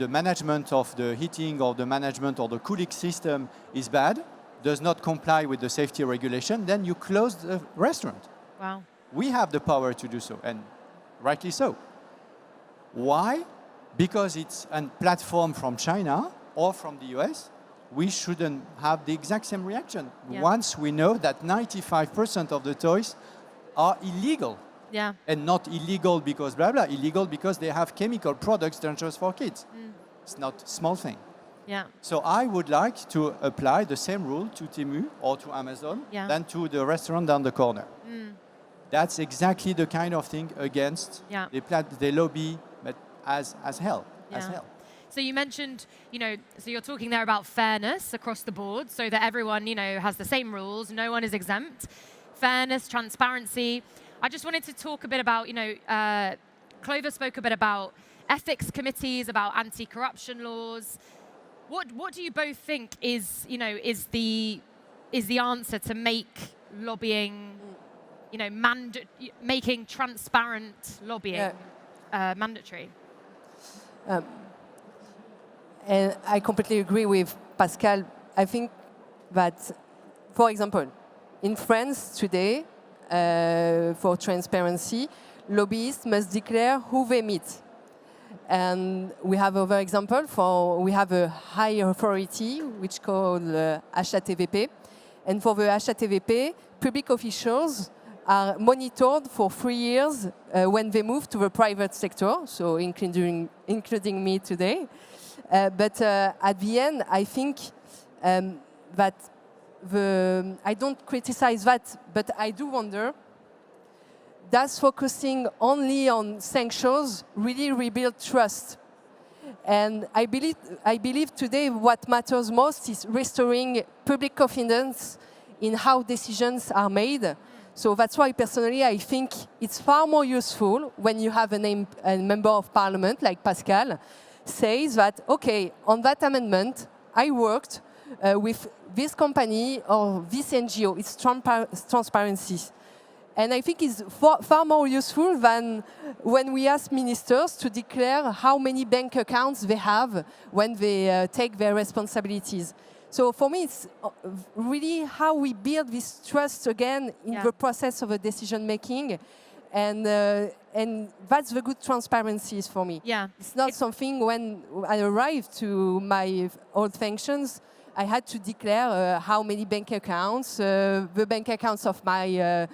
management of the heating or the management or the cooling system is bad, does not comply with the safety regulation, then you close the restaurant.
Wow.
We have the power to do so, and rightly so. Why? Because it's a platform from China or from the US. We shouldn't have the exact same reaction.
Yeah.
Once we know that 95% of the toys are illegal.
Yeah.
And not illegal because blah, blah, illegal because they have chemical products dangerous for kids. It's not a small thing.
Yeah.
So I would like to apply the same rule to Temu or to Amazon than to the restaurant down the corner. That's exactly the kind of thing against they lobby, but as hell.
So you mentioned, so you're talking there about fairness across the board so that everyone, has the same rules, no one is exempt. Fairness, transparency. I just wanted to talk a bit about, Clover spoke a bit about ethics committees, about anti-corruption laws. What do you both think is the answer to make lobbying, making transparent lobbying mandatory?
And I completely agree with Pascal. I think that, for example, in France today, for transparency, lobbyists must declare who they meet. And we have other example we have a high authority which called HATVP. And for the HATVP, public officials are monitored for 3 years when they move to the private sector, so including me today. But at the end, I think that I don't criticize that, but I do wonder, does focusing only on sanctions really rebuild trust? And I believe today what matters most is restoring public confidence in how decisions are made. So that's why personally I think it's far more useful when you have a member of parliament like Pascal says that, okay, on that amendment, I worked with this company or this NGO. It's transparency. And I think it's far more useful than when we ask ministers to declare how many bank accounts they have when they take their responsibilities. So for me, it's really how we build this trust again in the process of a decision making. And that's the good transparency for me.
Yeah.
It's not something when I arrived to my old functions, I had to declare how many bank accounts, the bank accounts of my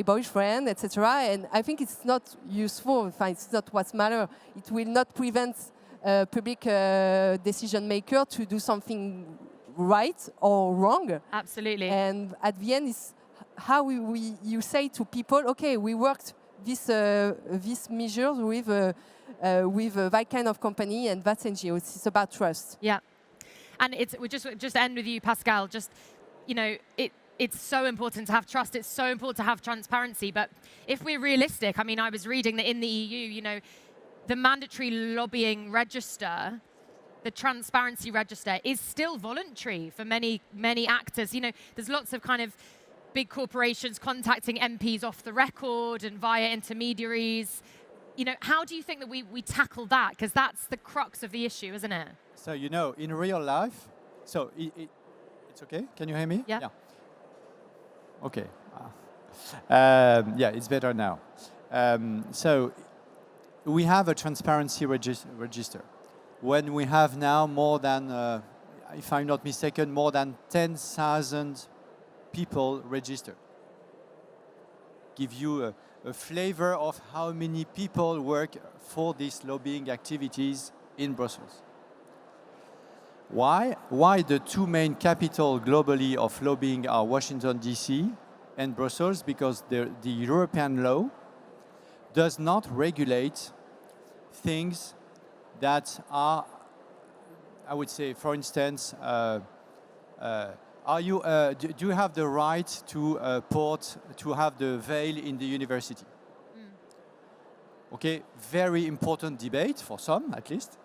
boyfriend, etc. And I think it's not useful. It's not what matters. It will not prevent public decision maker to do something right or wrong.
Absolutely.
And at the end, it's how you say to people, okay, we worked these measures with that kind of company and that NGO. It's about trust.
Yeah. And we just end with you, Pascal. Just, you know, it's so important to have trust. It's so important to have transparency. But if we're realistic, I mean, I was reading that in the EU, you know, the mandatory lobbying register, the transparency register, is still voluntary for many actors. You know, there's lots of kind of big corporations contacting MPs off the record and via intermediaries. You know, how do you think that we tackle that? Because that's the crux of the issue, isn't it?
So, you know, in real life, so it's okay? Can you hear me?
Yeah.
Okay. Yeah, it's better now. So we have a transparency register. When we have now more than, if I'm not mistaken, more than 10,000 people registered. Give you a flavor of how many people work for these lobbying activities in Brussels. Why? Why the two main capitals globally of lobbying are Washington, D.C. and Brussels? Because the European law does not regulate things that are, I would say, for instance, do you have the right to have the veil in the university? Okay, very important debate for some, at least.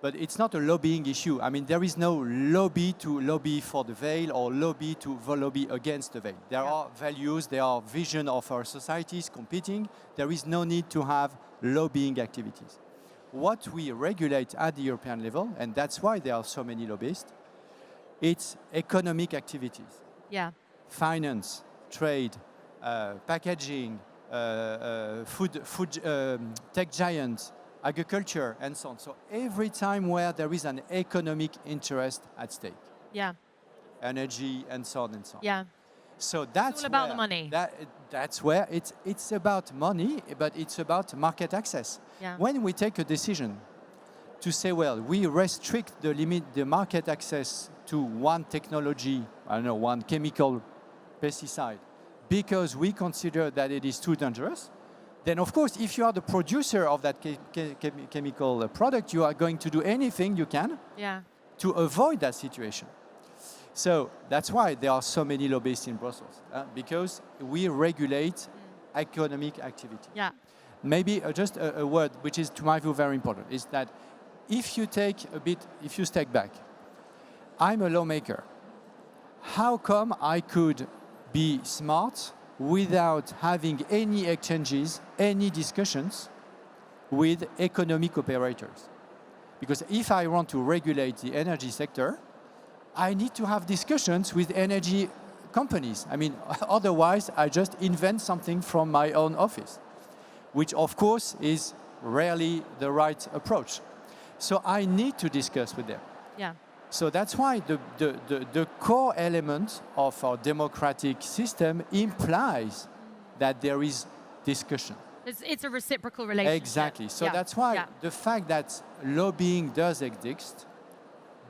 But it's not a lobbying issue. I mean, there is no lobby to lobby for the veil or lobby to lobby against the veil. There are values, there are vision of our societies competing. There is no need to have lobbying activities. What we regulate at the European level, and that's why there are so many lobbyists, it's economic activities.
Yeah.
Finance, trade, packaging, food tech giants, agriculture, and so on. So every time where there is an economic interest at stake.
Yeah.
Energy, and so on and so on.
Yeah.
So that's
it's all about the money.
That's where it's about money, but it's about market access.
Yeah.
When we take a decision to say, well, we restrict the market access to one technology, I don't know, one chemical pesticide, because we consider that it is too dangerous, then of course, if you are the producer of that chemical product, you are going to do anything you can to avoid that situation. So that's why there are so many lobbyists in Brussels, because we regulate economic activity.
Yeah.
Maybe just a word which is, to my view, very important, is that if you step back, I'm a lawmaker. How come I could be smart without having any exchanges, any discussions with economic operators? Because if I want to regulate the energy sector, I need to have discussions with energy companies. I mean, otherwise I just invent something from my own office, which of course is rarely the right approach. So I need to discuss with them.
Yeah.
So that's why the core element of our democratic system implies that there is discussion.
It's a reciprocal relationship.
Exactly. So that's why the fact that lobbying does exist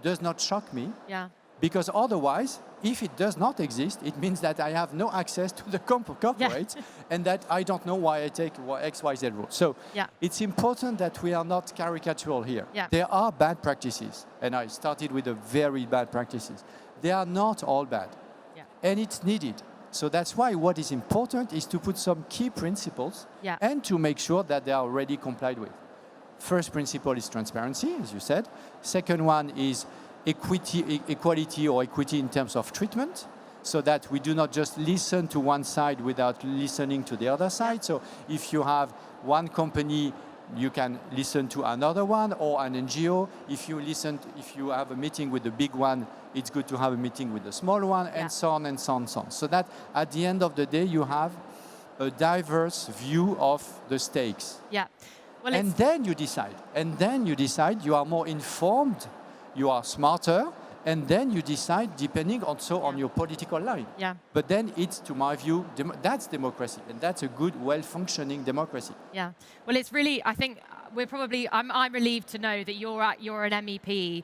does not shock me.
Yeah.
Because otherwise, if it does not exist, it means that I have no access to the corporate and that I don't know why I take X, Y, Z rule. So it's important that we are not caricatural here.
Yeah.
There are bad practices, and I started with the very bad practices. They are not all bad, and it's needed. So that's why what is important is to put some key principles and to make sure that they are already complied with. first principle is transparency, as you said. Second one is equality or equity in terms of treatment, so that we do not just listen to one side without listening to the other side. So if you have one company, you can listen to another one, or an NGO. If you have a meeting with the big one, it's good to have a meeting with the small one, and so on and so on and so on. So that at the end of the day, you have a diverse view of the stakes.
Yeah. Well,
And then you decide. And then you decide, you are more informed, you are smarter, and then you decide depending also on your political line.
Yeah.
But then it's, to my view, that's democracy, and that's a good, well-functioning democracy.
Yeah. Well, it's really, I think we're probably, I'm relieved to know that you're an MEP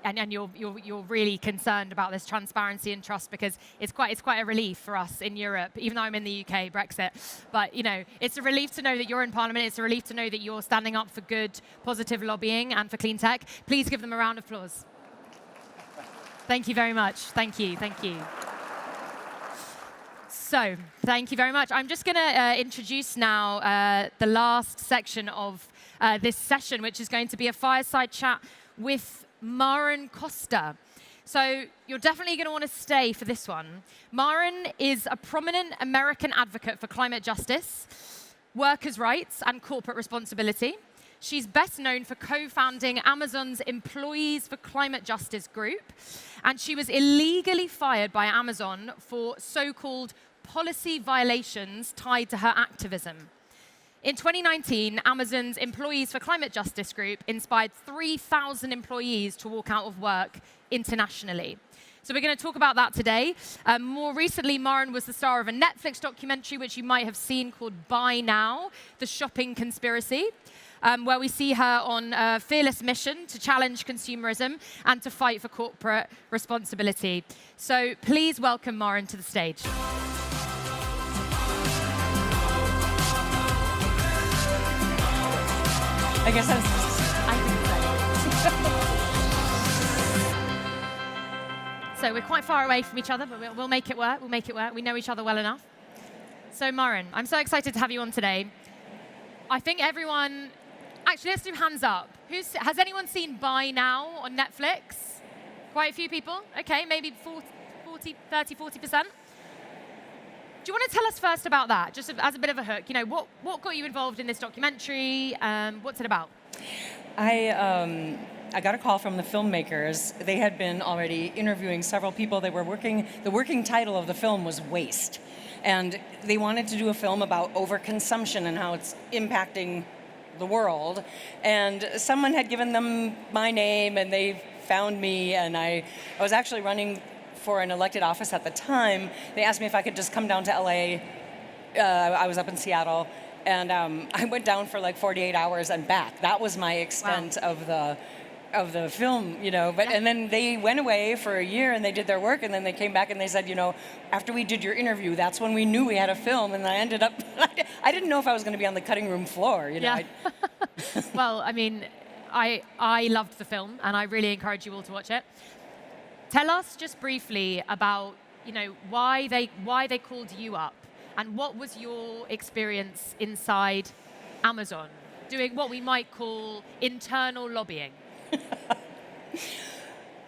and you're really concerned about this transparency and trust, because it's quite a relief for us in Europe, even though I'm in the UK, Brexit. But it's a relief to know that you're in Parliament. It's a relief to know that you're standing up for good, positive lobbying and for clean tech. Please give them a round of applause. Thank you very much. Thank you. Thank you. So, thank you very much. I'm just going to introduce now the last section of this session, which is going to be a fireside chat with Maren Costa. So you're definitely going to want to stay for this one. Maren is a prominent American advocate for climate justice, workers' rights, and corporate responsibility. She's best known for co-founding Amazon's Employees for Climate Justice group, and she was illegally fired by Amazon for so-called policy violations tied to her activism. In 2019, Amazon's Employees for Climate Justice group inspired 3,000 employees to walk out of work internationally. So we're going to talk about that today. More recently, Maren was the star of a Netflix documentary, which you might have seen, called Buy Now, The Shopping Conspiracy, where we see her on a fearless mission to challenge consumerism and to fight for corporate responsibility. So please welcome Maren to the stage.
I guess I think
So we're quite far away from each other, but we'll make it work. We'll make it work. We know each other well enough. So Maren, I'm so excited to have you on today. I think everyone, actually, let's do hands up. Has anyone seen Buy Now on Netflix? Quite a few people. Okay, maybe 40%. Do you want to tell us first about that, just as a bit of a hook? What got you involved in this documentary? What's it about?
I got a call from the filmmakers. They had been already interviewing several people. They were working. The working title of the film was Waste, and they wanted to do a film about overconsumption and how it's impacting the world. And someone had given them my name, and they found me. And I was actually running for an elected office at the time. They asked me if I could just come down to LA. I was up in Seattle, and I went down for like 48 hours and back. That was my extent of the film, But and then they went away for a year and they did their work, and then they came back and they said, after we did your interview, that's when we knew we had a film. And I ended up, I didn't know if I was going to be on the cutting room floor,
Yeah. Well, I mean, I loved the film, and I really encourage you all to watch it. Tell us just briefly about, why they called you up, and what was your experience inside Amazon, doing what we might call internal lobbying.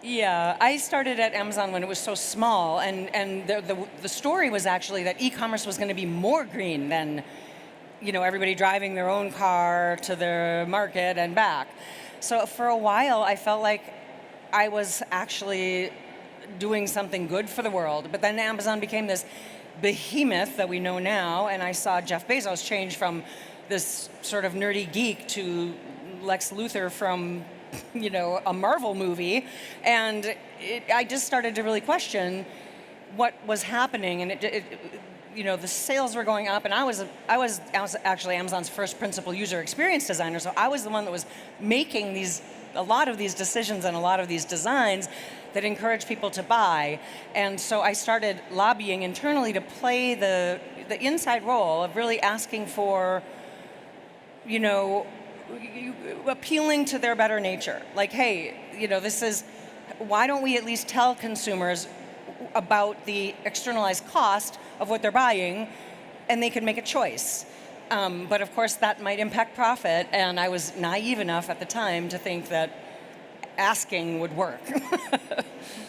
Yeah, I started at Amazon when it was so small, and the story was actually that e-commerce was going to be more green than, everybody driving their own car to their market and back. So for a while, I felt like I was actually doing something good for the world. But then Amazon became this behemoth that we know now, and I saw Jeff Bezos change from this sort of nerdy geek to Lex Luthor from, a Marvel movie. And I just started to really question what was happening, and the sales were going up, and I was actually Amazon's first principal user experience designer, so I was the one that was making a lot of these decisions and a lot of these designs that encourage people to buy. And so I started lobbying internally to play the inside role of really asking for, appealing to their better nature. Like, hey, why don't we at least tell consumers about the externalized cost of what they're buying, and they can make a choice. But of course, that might impact profit, and I was naive enough at the time to think that asking would work.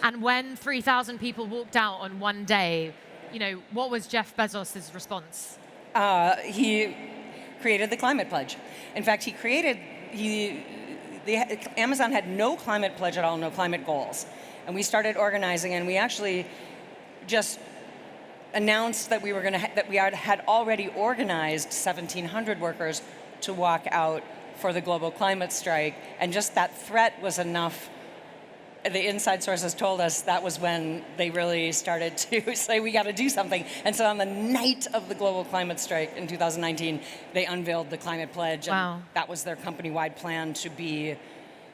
And when 3,000 people walked out on one day, what was Jeff Bezos' response?
He created the climate pledge. In fact, Amazon had no climate pledge at all, no climate goals. And we started organizing, and we actually just announced that we had already organized 1,700 workers to walk out for the global climate strike, and just that threat was enough. The inside sources told us that was when they really started to say, we got to do something. And so on the night of the global climate strike in 2019, they unveiled the climate pledge.
Wow.
And that was their company-wide plan to be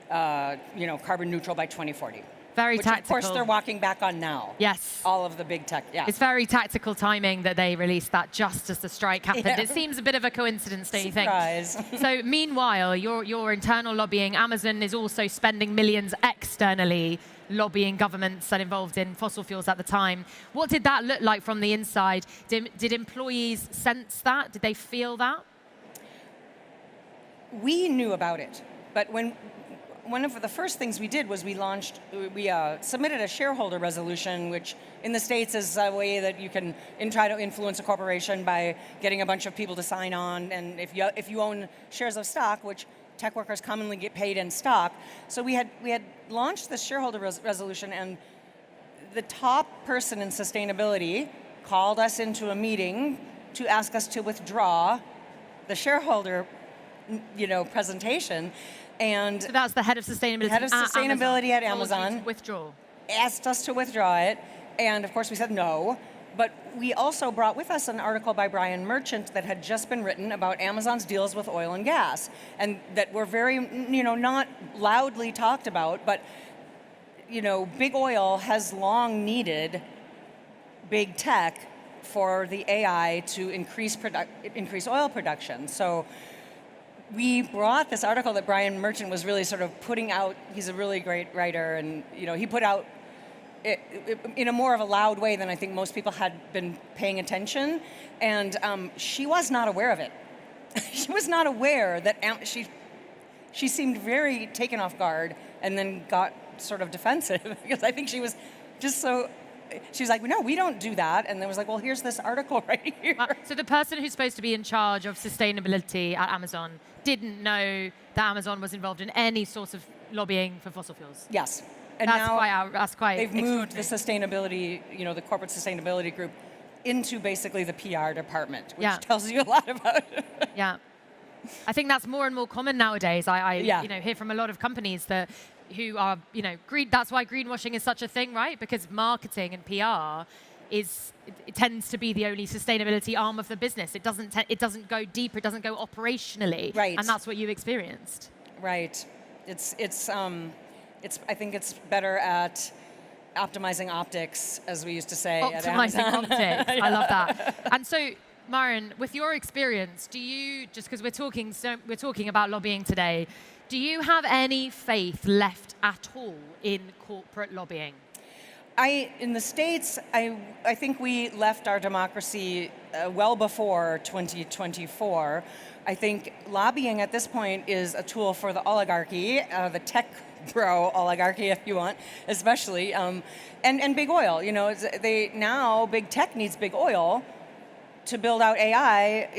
carbon neutral by 2040.
Very
which,
tactical.
Of course, they're walking back on now.
Yes.
All of the big tech, yeah.
It's very tactical timing that they released that just as the strike happened.
Yeah.
It seems a bit of a coincidence, don't you think?
Surprise.
So meanwhile, your internal lobbying, Amazon is also spending millions externally lobbying governments that involved in fossil fuels at the time. What did that look like from the inside? Did employees sense that? Did they feel that?
We knew about it, but one of the first things we did was we submitted a shareholder resolution, which in the States is a way that you can try to influence a corporation by getting a bunch of people to sign on, and if you own shares of stock, which tech workers commonly get paid in stock. So we had launched this shareholder resolution, and the top person in sustainability called us into a meeting to ask us to withdraw the shareholder presentation. And
So that's the head of sustainability.
Head of sustainability at Amazon.
Told you to withdraw.
Asked us to withdraw it, and of course we said no. But we also brought with us an article by Brian Merchant that had just been written about Amazon's deals with oil and gas, and that were very, not loudly talked about, but big oil has long needed big tech for the AI to increase oil production. So we brought this article that Brian Merchant was really sort of putting out. He's a really great writer, and he put out it in a more of a loud way than I think most people had been paying attention. And she was not aware of it. She was not aware that she seemed very taken off guard, and then got sort of defensive because I think she was just so. She was like, no, we don't do that. And then was like, well, here's this article right here.
So the person who's supposed to be in charge of sustainability at Amazon didn't know that Amazon was involved in any sort of lobbying for fossil fuels.
Yes. And
That's quite
they've moved the sustainability, the corporate sustainability group into basically the PR department, which tells you a lot about it.
Yeah. I think that's more and more common nowadays. I hear from a lot of companies who are, that's why greenwashing is such a thing, right? Because marketing and PR it tends to be the only sustainability arm of the business. It doesn't go deeper, it doesn't go operationally.
Right.
And that's what you experienced.
Right. I think it's better at optimizing optics, as we used to say at Amazon.
Optimizing optics. I love that. And so, Maren, with your experience, do you, just because we're talking about lobbying today, do you have any faith left at all in corporate lobbying?
In the States, I think we left our democracy well before 2024. I think lobbying at this point is a tool for the oligarchy, the tech bro oligarchy, if you want, especially, and big oil. Now big tech needs big oil to build out AI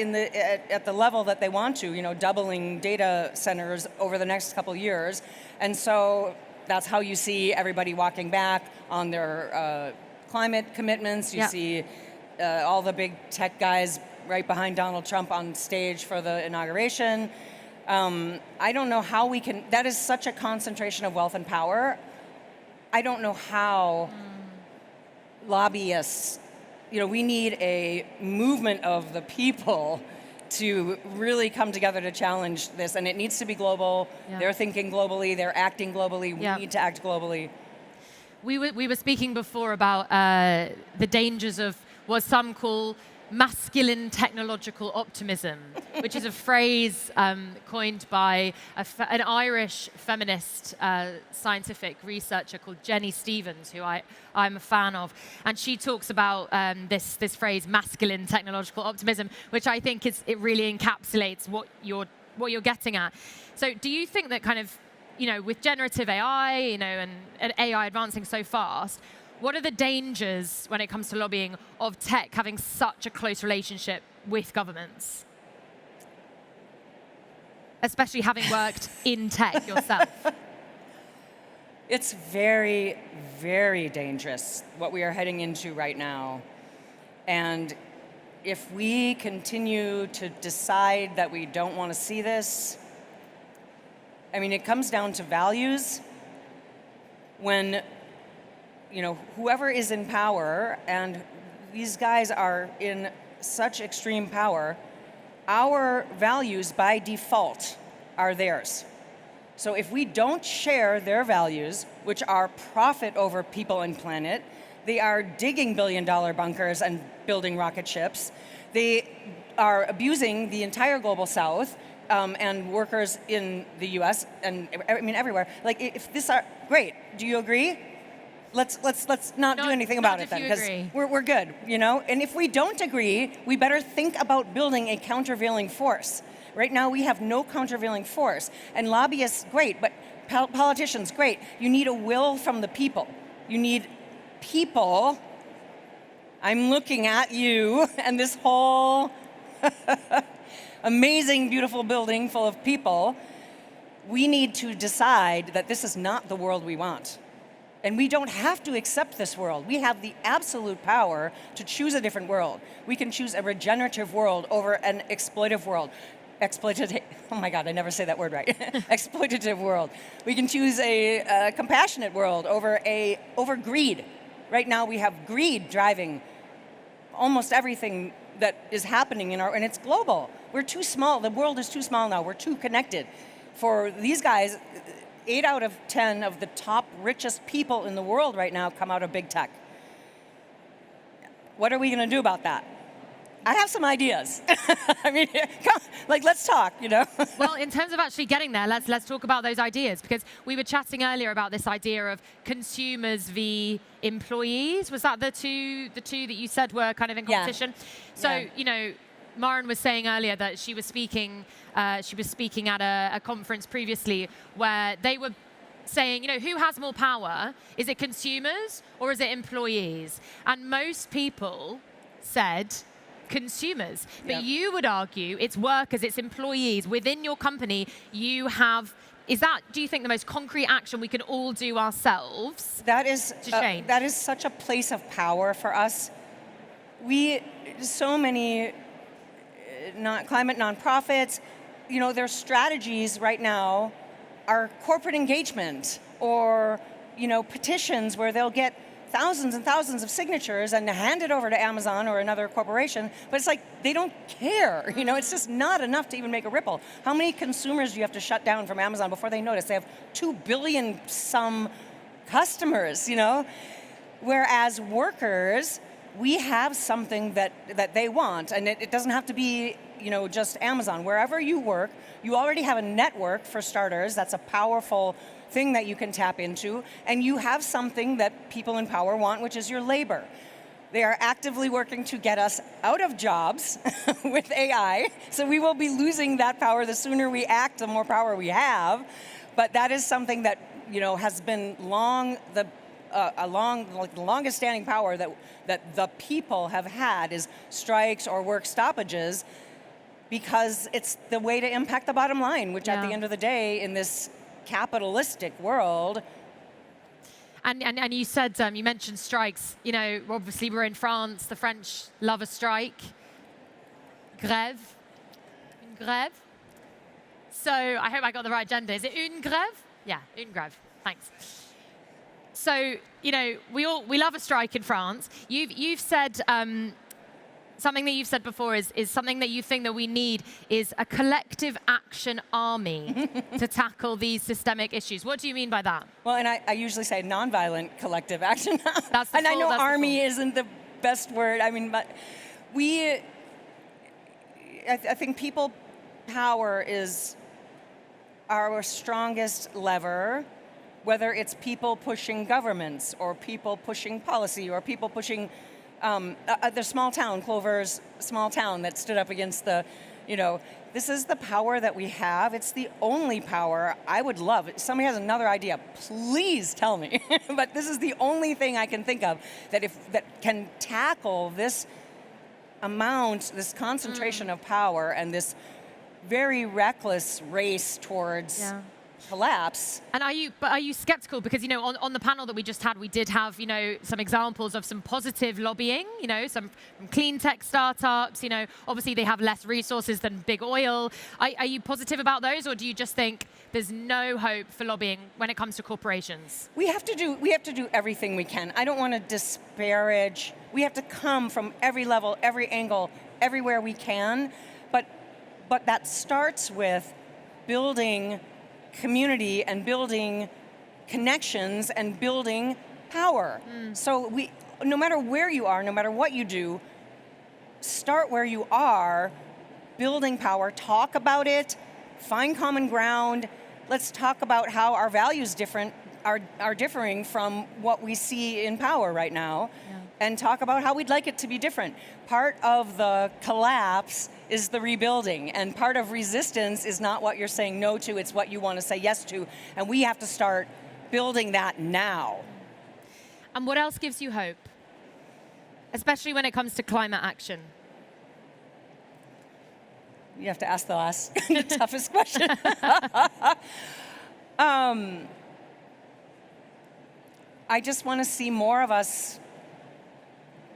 at the level that they want to, doubling data centers over the next couple of years. And so that's how you see everybody walking back on their climate commitments. You see all the big tech guys right behind Donald Trump on stage for the inauguration. I don't know how we can, that is such a concentration of wealth and power. I don't know how lobbyists, we need a movement of the people to really come together to challenge this, and it needs to be global. Yeah. They're thinking globally, they're acting globally, we need to act globally.
We were speaking before about the dangers of what some call masculine technological optimism, which is a phrase coined by an Irish feminist scientific researcher called Jenny Stevens, who I'm a fan of. And she talks about this phrase, masculine technological optimism, which I think it really encapsulates what you're getting at. So do you think that kind of, with generative AI, and AI advancing so fast, what are the dangers when it comes to lobbying of tech having such a close relationship with governments? Especially having worked in tech yourself.
It's very, very dangerous what we are heading into right now. And if we continue to decide that we don't want to see this, it comes down to values. When whoever is in power, and these guys are in such extreme power, our values by default are theirs. So if we don't share their values, which are profit over people and planet, they are digging billion-dollar bunkers and building rocket ships. They are abusing the entire global South and workers in the U.S. and everywhere. Like, if this are great, do you agree? Let's not do anything about it then, because we're good, And if we don't agree, we better think about building a countervailing force. Right now, we have no countervailing force. And lobbyists, great, but politicians, great. You need a will from the people. You need people. I'm looking at you and this whole amazing, beautiful building full of people. We need to decide that this is not the world we want. And we don't have to accept this world. We have the absolute power to choose a different world. We can choose a regenerative world over an exploitive world. Oh my God, I never say that word right. Exploitative world. We can choose a compassionate world over greed. Right now we have greed driving almost everything that is happening and it's global. We're too small. The world is too small now. We're too connected. For these guys, 8 out of 10 of the top richest people in the world right now come out of big tech. What are we going to do about that? I have some ideas. Let's talk,
Well, in terms of actually getting there, let's talk about those ideas, because we were chatting earlier about this idea of consumers v employees. Was that the two that you said were kind of in competition? Yeah. So, Maren was saying earlier that she was speaking at a conference previously where they were saying, who has more power? Is it consumers or is it employees? And most people said consumers. But you would argue it's workers, it's employees. Within your company, you have... Is that, do you think, the most concrete action we can all do ourselves to change?
That is such a place of power for us. So many climate nonprofits, their strategies right now are corporate engagement or, petitions where they'll get thousands and thousands of signatures and hand it over to Amazon or another corporation, but it's like they don't care. It's just not enough to even make a ripple. How many consumers do you have to shut down from Amazon before they notice? They have 2 billion some customers, Whereas workers, we have something that they want, and it doesn't have to be, just Amazon. Wherever you work, you already have a network, for starters. That's a powerful thing that you can tap into, and you have something that people in power want, which is your labor. They are actively working to get us out of jobs with AI, so we will be losing that power. The sooner we act, the more power we have, but that is something that has been the longest standing power that the people have had is strikes or work stoppages, because it's the way to impact the bottom line, which at the end of the day, in this capitalistic world.
And you said, you mentioned strikes. Obviously we're in France. The French love a strike. Grève. Une grève. So I hope I got the right gender. Is it une grève? Yeah, une grève. Thanks. So, we love a strike in France. You've said, something that you've said before is something that you think that we need is a collective action army to tackle these systemic issues. What do you mean by that?
Well, and I usually say nonviolent collective action.
That's
and I know army isn't the best word. But I think people power is our strongest lever, whether it's people pushing governments or people pushing policy or people pushing the small town, Clover's small town that stood up against the, this is the power that we have. It's the only power. I would love it. If somebody has another idea, please tell me. But this is the only thing I can think of that can tackle this amount, this concentration of power and this very reckless race towards collapse.
And are you skeptical? Because, on the panel that we just had, we did have, some examples of some positive lobbying, some clean tech startups, obviously they have less resources than big oil. Are you positive about those, or do you just think there's no hope for lobbying when it comes to corporations?
We have to do everything we can. I don't want to disparage. We have to come from every level, every angle, everywhere we can. But that starts with building community and building connections and building power. So no matter where you are, no matter what you do, start where you are, building power, talk about it, find common ground. Let's talk about how our values are differing from what we see in power right now, and talk about how we'd like it to be different. Part of the collapse is the rebuilding, and part of resistance is not what you're saying no to, it's what you want to say yes to, and we have to start building that now.
And what else gives you hope, especially when it comes to climate action?
You have to ask the toughest question. I just want to see more of us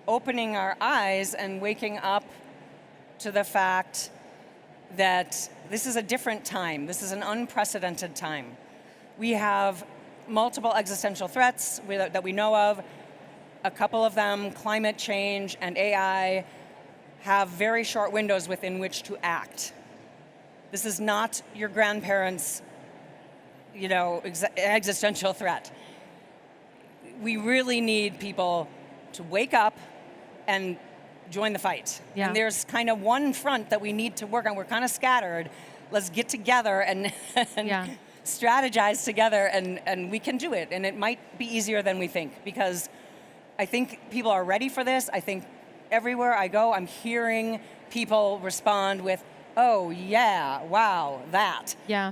opening our eyes and waking up to the fact that this is a different time. This is an unprecedented time. We have multiple existential threats that we know of. A couple of them, climate change and AI, have very short windows within which to act. This is not your grandparents' existential threat. We really need people to wake up and join the fight.
Yeah.
And there's kind of one front that we need to work on. We're kind of scattered. Let's get together and strategize together, and we can do it. And it might be easier than we think, because I think people are ready for this. I think everywhere I go, I'm hearing people respond with, oh yeah, wow, that.
Yeah.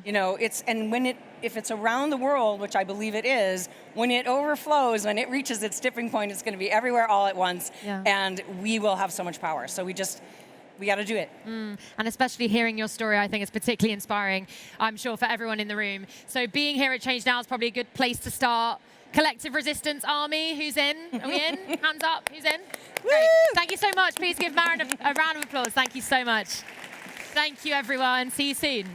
If it's around the world, which I believe it is, when it overflows, when it reaches its tipping point, it's going to be everywhere all at once, and we will have so much power. So we got to do it.
And especially hearing your story, I think is particularly inspiring, I'm sure, for everyone in the room. So being here at Change Now is probably a good place to start. Collective Resistance Army, who's in? Are we in? Hands up, who's in? Great. Thank you so much. Please give Maren a round of applause. Thank you so much. Thank you, everyone. See you soon.